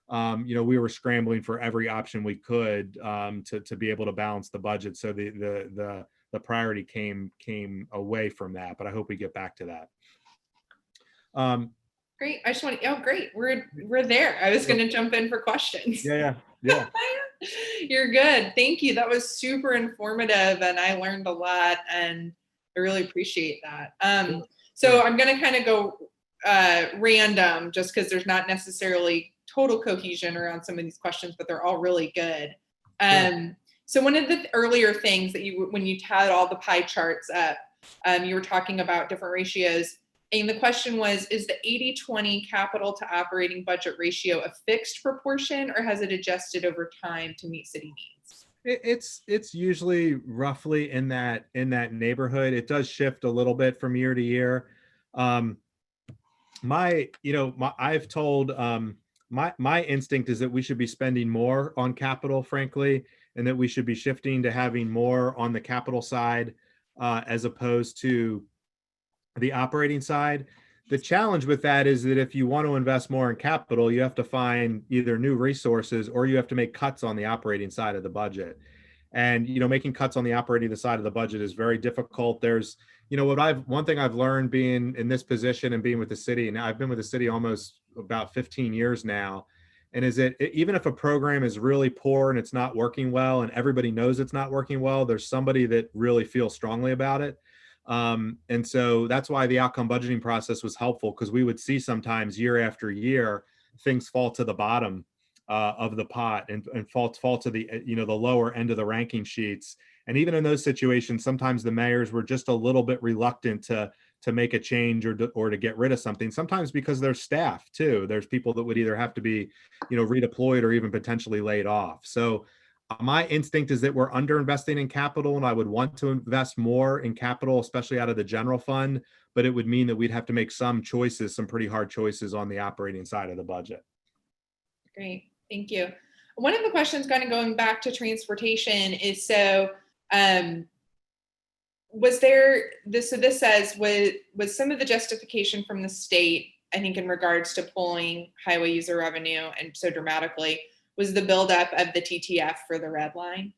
A: we were scrambling for every option we could to be able to balance the budget. So the priority came away from that, but I hope we get back to that.
B: Great. I just want to, oh, great. We're there. I was going to jump in for questions.
A: Yeah.
B: You're good. Thank you. That was super informative and I learned a lot and I really appreciate that. So I'm going to kind of go random just because there's not necessarily total cohesion around some of these questions, but they're all really good. So one of the earlier things that when you had all the pie charts up, you were talking about different ratios. And the question was, is the 80-20 capital to operating budget ratio a fixed proportion or has it adjusted over time to meet city needs?
A: It's usually roughly in that neighborhood. It does shift a little bit from year to year. I've told my instinct is that we should be spending more on capital, frankly, and that we should be shifting to having more on the capital side as opposed to the operating side. The challenge with that is that if you want to invest more in capital, you have to find either new resources or you have to make cuts on the operating side of the budget. And making cuts on the operating side of the budget is very difficult. There's one thing I've learned being in this position and being with the city, and I've been with the city almost about 15 years now, and is that even if a program is really poor and it's not working well and everybody knows it's not working well, there's somebody that really feels strongly about it. And so that's why the outcome budgeting process was helpful, because we would see sometimes year after year things fall to the bottom of the pot and fall to the the lower end of the ranking sheets. And even in those situations, sometimes the mayors were just a little bit reluctant to make a change or to get rid of something. Sometimes because there's staff too. There's people that would either have to be redeployed or even potentially laid off. So my instinct is that we're underinvesting in capital, and I would want to invest more in capital, especially out of the general fund, but it would mean that we'd have to make some choices, some pretty hard choices on the operating side of the budget.
B: Great, thank you. One of the questions kind of going back to transportation is, so was there this, so this says, was some of the justification from the state, I think in regards to pulling highway user revenue and so dramatically, was the buildup of the TTF for the red line?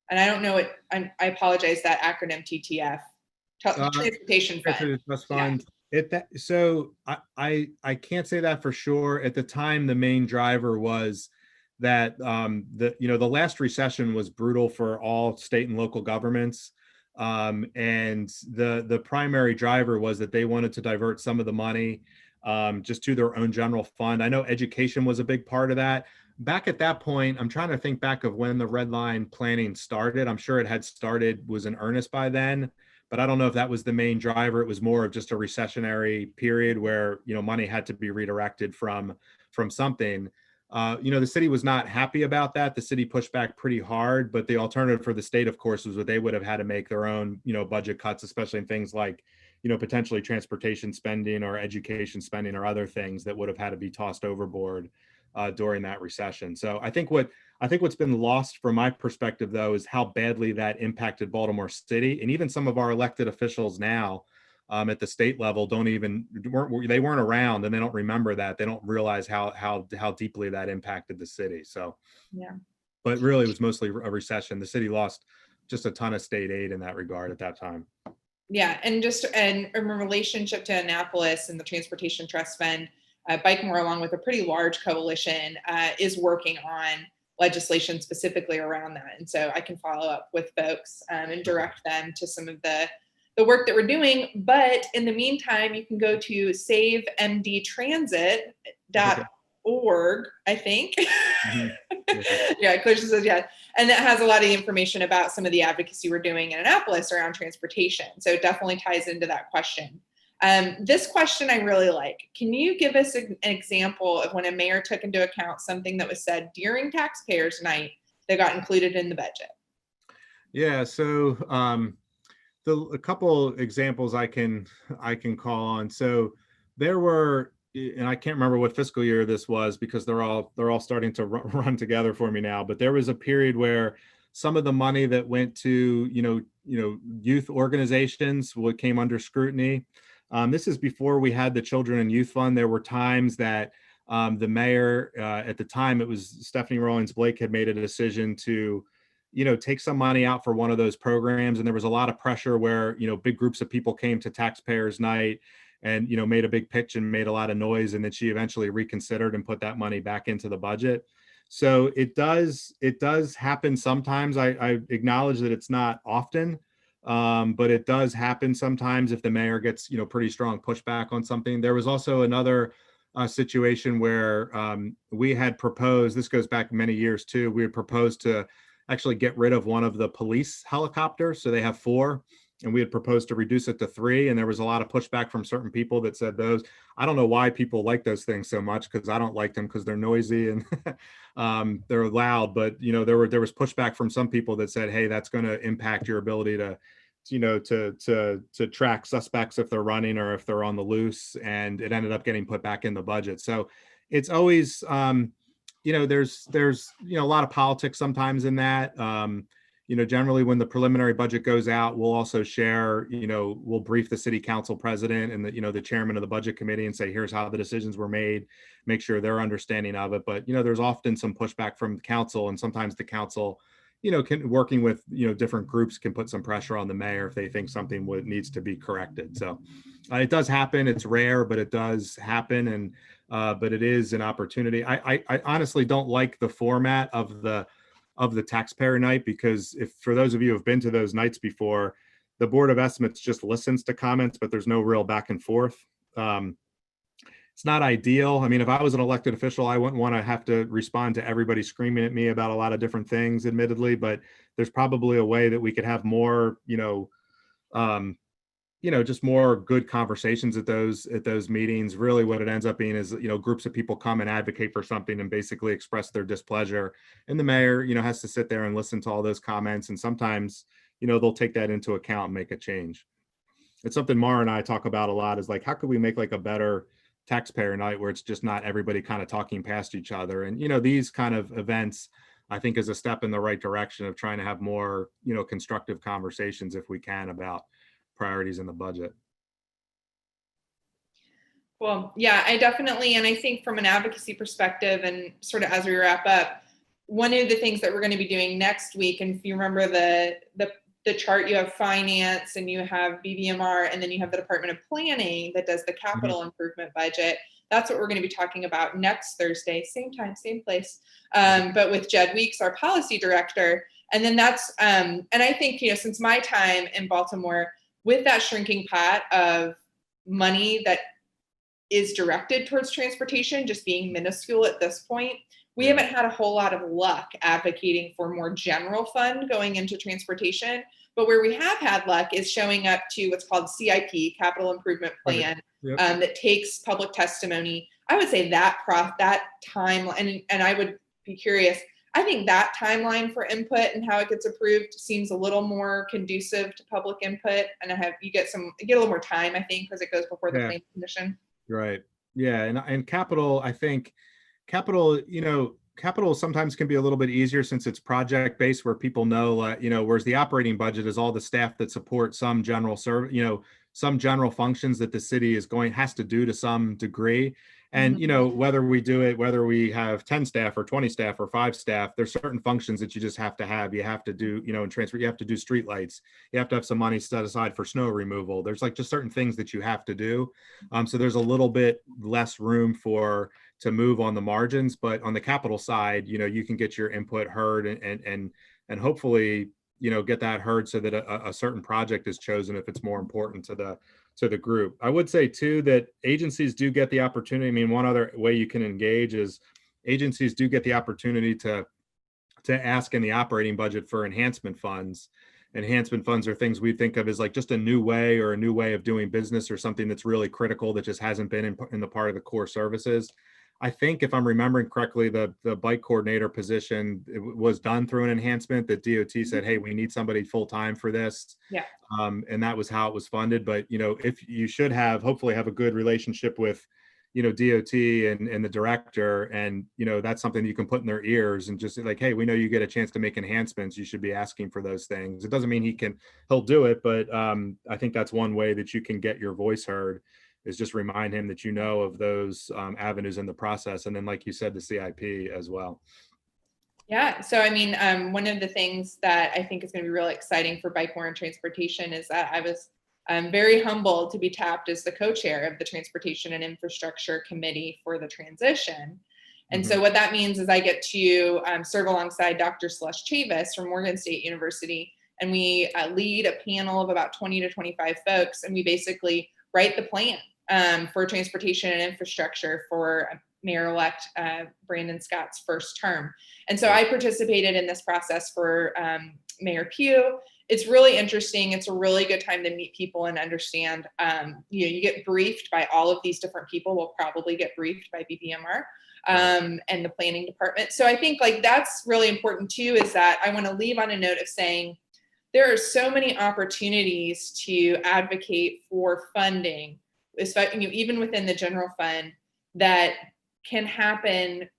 B: And I don't know what, I apologize, that acronym TTF, Transportation Fund.
A: Yeah. So I can't say that for sure. At the time, the main driver was that the last recession was brutal for all state and local governments. And the primary driver was that they wanted to divert some of the money just to their own general fund. I know education was a big part of that. Back at that point, I'm trying to think back of when the red line planning started. I'm sure it had started, was in earnest by then, but I don't know if that was the main driver. It was more of just a recessionary period where, money had to be redirected from something. The city was not happy about that. The city pushed back pretty hard, but the alternative for the state, of course, was that they would have had to make their own, budget cuts, especially in things like, potentially transportation spending or education spending or other things that would have had to be tossed overboard during that recession. So I think what's been lost from my perspective, though, is how badly that impacted Baltimore City, and even some of our elected officials now at the state level weren't around, and they don't remember that. They don't realize how deeply that impacted the city. So
B: yeah,
A: but really it was mostly a recession. The city lost just a ton of state aid in that regard at that time.
B: Yeah, and in relationship to Annapolis and the Transportation Trust Fund, Bikemore, along with a pretty large coalition, is working on legislation specifically around that. And so I can follow up with folks and direct them to some of the work that we're doing. But in the meantime, you can go to savemdtransit.org, I think.
A: Mm-hmm.
B: Yeah, Clarissa says yeah. And that has a lot of the information about some of the advocacy we're doing in Annapolis around transportation. So it definitely ties into that question. This question I really like. Can you give us an example of when a mayor took into account something that was said during taxpayers' night that got included in the budget?
A: Yeah, so a couple examples I can call on. So there were and I can't remember what fiscal year this was because they're all starting to run together for me now. But there was a period where some of the money that went to youth organizations came under scrutiny. This is before we had the Children and Youth Fund. There were times that the mayor at the time, it was Stephanie Rawlings Blake, had made a decision to take some money out for one of those programs, and there was a lot of pressure where big groups of people came to taxpayers night and made a big pitch and made a lot of noise, and then she eventually reconsidered and put that money back into the budget. So it does happen sometimes. I acknowledge that it's not often, but it does happen sometimes if the mayor gets pretty strong pushback on something. There was also another situation where we had proposed, this goes back many years too, we had proposed to actually get rid of one of the police helicopters. So they have 4, and we had proposed to reduce it to 3. And there was a lot of pushback from certain people that said those, I don't know why people like those things so much, because I don't like them because they're noisy and they're loud. But there was pushback from some people that said, hey, that's going to impact your ability to to track suspects if they're running or if they're on the loose. And it ended up getting put back in the budget. So it's always there's a lot of politics sometimes in that. Generally when the preliminary budget goes out, we'll also share, we'll brief the city council president and the chairman of the budget committee and say, here's how the decisions were made, make sure they're understanding of it. But, there's often some pushback from the council, and sometimes the council, working with, different groups can put some pressure on the mayor if they think something needs to be corrected. So it does happen. It's rare, but it does happen. And, but it is an opportunity. I honestly don't like the format of the taxpayer night, because if, for those of you who have been to those nights before, the Board of Estimates just listens to comments, but there's no real back and forth. It's not ideal. I mean, if I was an elected official, I wouldn't want to have to respond to everybody screaming at me about a lot of different things, admittedly, but there's probably a way that we could have more, just more good conversations at those meetings. Really what it ends up being is, groups of people come and advocate for something and basically express their displeasure. And the mayor, has to sit there and listen to all those comments. And sometimes, they'll take that into account and make a change. It's something Mara and I talk about a lot, is like, how could we make like a better taxpayer night where it's just not everybody kind of talking past each other? And, these kind of events, I think, is a step in the right direction of trying to have more, constructive conversations, if we can, about priorities in the budget.
B: Well, yeah, I definitely, and I think from an advocacy perspective, and sort of as we wrap up, one of the things that we're going to be doing next week, and if you remember the chart, you have finance and you have BBMR, and then you have the Department of Planning that does the capital improvement budget. That's what we're going to be talking about next Thursday, same time, same place, but with Jed Weeks, our policy director. And then that's, and I think, since my time in Baltimore, with that shrinking pot of money that is directed towards transportation just being minuscule at this point, we haven't had a whole lot of luck advocating for more general fund going into transportation. But where we have had luck is showing up to what's called CIP, Capital Improvement Plan, that takes public testimony. I would say that time, and I would be curious, I think that timeline for input and how it gets approved seems a little more conducive to public input, and you get a little more time, I think, because it goes before the Planning Commission.
A: Right. Yeah, and capital, I think capital sometimes can be a little bit easier since it's project based, where people know, whereas the operating budget is all the staff that support some general some general functions that the city has to do to some degree. And, whether we have 10 staff or 20 staff or 5 staff, there's certain functions that you just have to have. You have to do, in transfer, you have to do street lights. You have to have some money set aside for snow removal. There's like just certain things that you have to do. So there's a little bit less room to move on the margins, but on the capital side, you can get your input heard and hopefully, get that heard so that a certain project is chosen if it's more important to the group. I would say too that agencies do get the opportunity. I mean, one other way you can engage is agencies do get the opportunity to ask in the operating budget for enhancement funds. Enhancement funds are things we think of as like just a new way of doing business, or something that's really critical that just hasn't been in the part of the core services. I think if I'm remembering correctly, the bike coordinator position, it was done through an enhancement that DOT said, hey, we need somebody full time for this.
B: Yeah.
A: And that was how it was funded. But, if you should hopefully have a good relationship with, DOT and the director, and that's something you can put in their ears and just like, hey, we know you get a chance to make enhancements, you should be asking for those things. It doesn't mean he'll do it, but I think that's one way that you can get your voice heard, is just remind him that of those avenues in the process, and then like you said, the CIP as well.
B: Yeah, so I mean, one of the things that I think is going to be really exciting for Bikemore and transportation is that I was very humbled to be tapped as the co-chair of the Transportation and Infrastructure Committee for the transition. And so what that means is I get to serve alongside Dr. Celeste Chavis from Morgan State University, and we lead a panel of about 20 to 25 folks, and we basically write the plan for transportation and infrastructure for Mayor-elect Brandon Scott's first term. And so I participated in this process for Mayor Pugh. It's really interesting. It's a really good time to meet people and understand, you get briefed by all of these different people. We'll probably get briefed by BBMR and the planning department. So I think like that's really important too, is that I want to leave on a note of saying there are so many opportunities to advocate for funding, even within the general fund, that can happen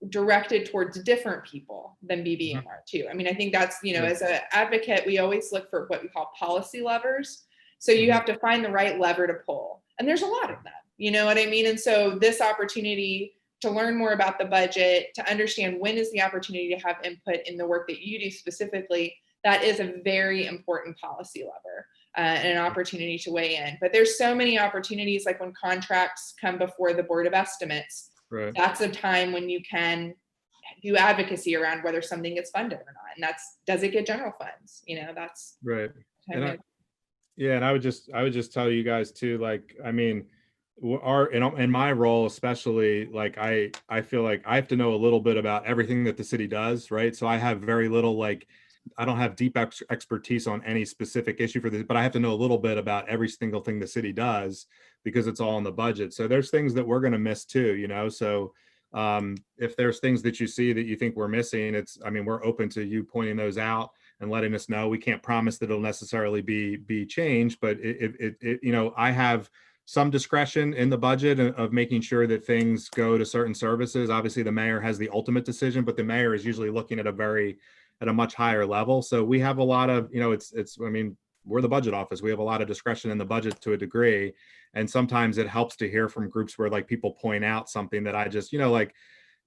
B: directed towards different people than BBMR too. I mean, I think that's, as an advocate, we always look for what we call policy levers. So you have to find the right lever to pull. And there's a lot of them, you know what I mean? And so this opportunity to learn more about the budget, to understand when is the opportunity to have input in the work that you do specifically, that is a very important policy lever and an opportunity to weigh in. But there's so many opportunities, like when contracts come before the Board of Estimates, that's a time when you can do advocacy around whether something gets funded or not. And does it get general funds? That's
A: right. And I would just tell you guys too, like, I mean, in my role, especially, like, I feel like I have to know a little bit about everything that the city does, right? So I have very little, like, I don't have deep expertise on any specific issue for this, but I have to know a little bit about every single thing the city does because it's all in the budget. So there's things that we're going to miss too, so if there's things that you see that you think we're missing, we're open to you pointing those out and letting us know. We can't promise that it'll necessarily be changed, but I have some discretion in the budget of making sure that things go to certain services. Obviously the mayor has the ultimate decision, but the mayor is usually looking at a much higher level. So we have a lot of, we're the budget office. We have a lot of discretion in the budget to a degree. And sometimes it helps to hear from groups where like people point out something that I just, like,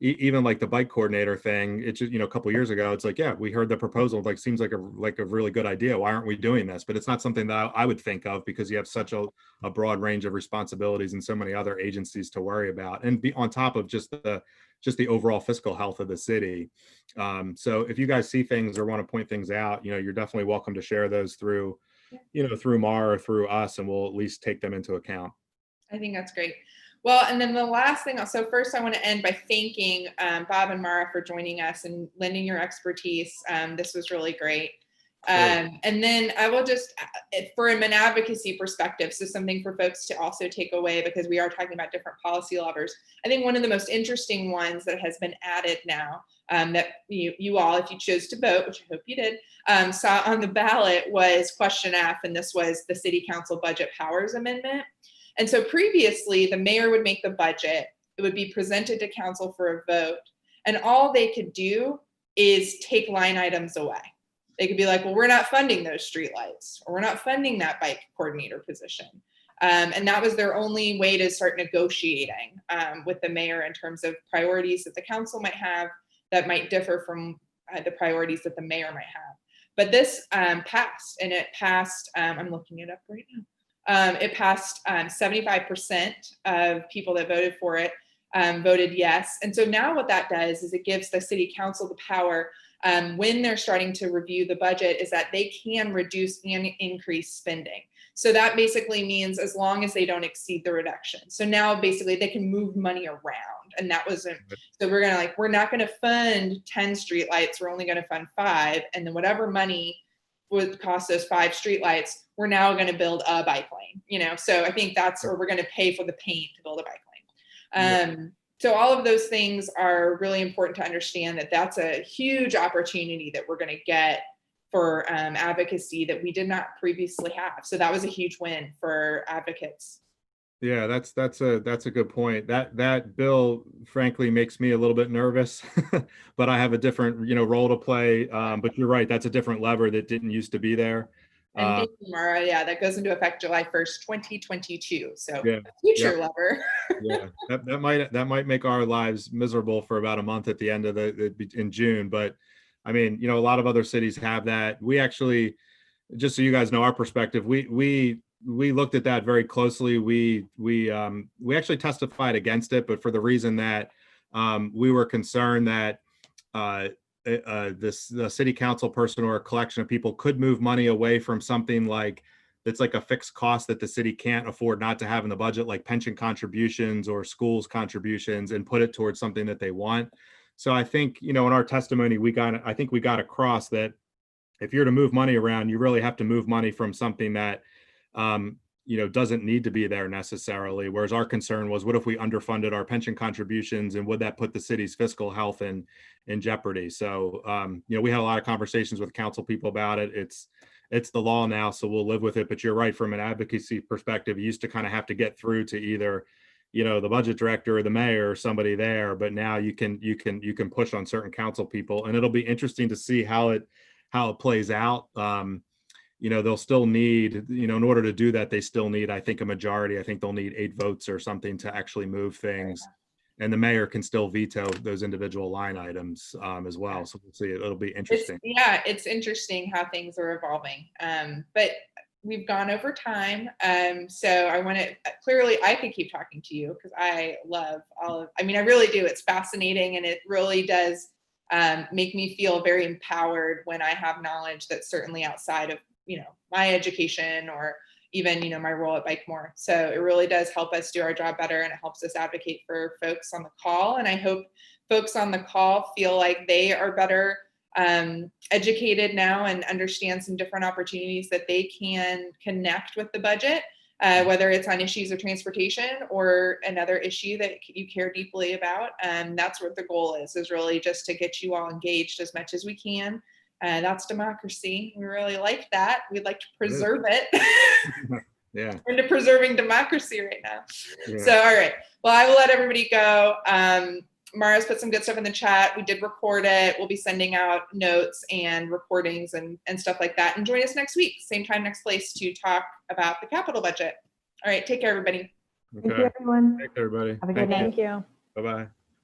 A: even like the bike coordinator thing, it's just, a couple of years ago, it's like, yeah, we heard the proposal, like, seems like a really good idea. Why aren't we doing this? But it's not something that I would think of because you have such a broad range of responsibilities and so many other agencies to worry about. And be on top of just the overall fiscal health of the city. So if you guys see things or want to point things out, you're definitely welcome to share those through Mar or through us, and we'll at least take them into account.
B: I think that's great. Well, and then the last thing, so first I want to end by thanking Bob and Mara for joining us and lending your expertise. This was really great. And then I will just, from an advocacy perspective, so something for folks to also take away, because we are talking about different policy levers. I think one of the most interesting ones that has been added now that you all, if you chose to vote, which I hope you did, saw on the ballot was question F, and this was the City Council Budget Powers Amendment. And so previously, the mayor would make the budget, it would be presented to council for a vote, and all they could do is take line items away. They could be like, well, we're not funding those streetlights, or we're not funding that bike coordinator position. And that was their only way to start negotiating with the mayor in terms of priorities that the council might have that might differ from the priorities that the mayor might have. But this passed, and it passed, I'm looking it up right now. It passed 75% of people that voted for it voted yes. And so now what that does is it gives the city council the power when they're starting to review the budget, is that they can reduce and increase spending. So that basically means as long as they don't exceed the reduction. So now basically they can move money around. And that wasn't, so we're not going to fund 10 streetlights. We're only going to fund 5. And then whatever money would cost those 5 streetlights, we're now going to build a bike lane, so I think that's, or we're going to pay for the paint to build a bike lane. So all of those things are really important to understand, that that's a huge opportunity that we're going to get for advocacy that we did not previously have. So that was a huge win for advocates.
A: Yeah, that's a good point. That bill, frankly, makes me a little bit nervous, but I have a different, role to play. But you're right, that's a different lever that didn't used to be there.
B: And
A: Uh,
B: BBMR, yeah, that goes into effect July 1st, 2022. So
A: yeah,
B: a
A: yeah,
B: future lever.
A: yeah. That might make our lives miserable for about a month at the end of in June. But I mean, a lot of other cities have that. We actually, just so you guys know our perspective, we looked at that very closely. We actually testified against it, but for the reason that we were concerned that uh, the city council person or a collection of people could move money away from something like that's like a fixed cost that the city can't afford not to have in the budget, like pension contributions or schools contributions, and put it towards something that they want. So I think, in our testimony, I think we got across that if you're to move money around, you really have to move money from something that, doesn't need to be there necessarily. Whereas our concern was, what if we underfunded our pension contributions, and would that put the city's fiscal health in jeopardy? So, we had a lot of conversations with council people about it. It's the law now, so we'll live with it. But you're right, from an advocacy perspective, you used to kind of have to get through to either, the budget director or the mayor or somebody there. But now you can push on certain council people, and it'll be interesting to see how it plays out. They'll still need, in order to do that, they still need, I think, a majority. I think they'll need 8 votes or something to actually move things. And the mayor can still veto those individual line items as well. So we'll see. It'll be interesting.
B: It's interesting how things are evolving. But we've gone over time. So I want to, clearly I could keep talking to you because I love I really do. It's fascinating, and it really does make me feel very empowered when I have knowledge that's certainly outside of, my education or even, my role at Bikemore. So it really does help us do our job better, and it helps us advocate for folks on the call. And I hope folks on the call feel like they are better educated now and understand some different opportunities that they can connect with the budget, whether it's on issues of transportation or another issue that you care deeply about. That's what the goal is really just to get you all engaged as much as we can. That's democracy. We really like that. We'd like to preserve it.
A: Yeah.
B: We're into preserving democracy right now.
A: Yeah.
B: So, all right. Well, I will let everybody go. Mara's put some good stuff in the chat. We did record it. We'll be sending out notes and recordings and stuff like that. And join us next week, same time, next place, to talk about the capital budget. All right. Take care, everybody.
A: Okay.
C: Thank you, everyone.
A: Thanks, everybody.
C: Have a good night.
D: Thank you.
A: Bye-bye.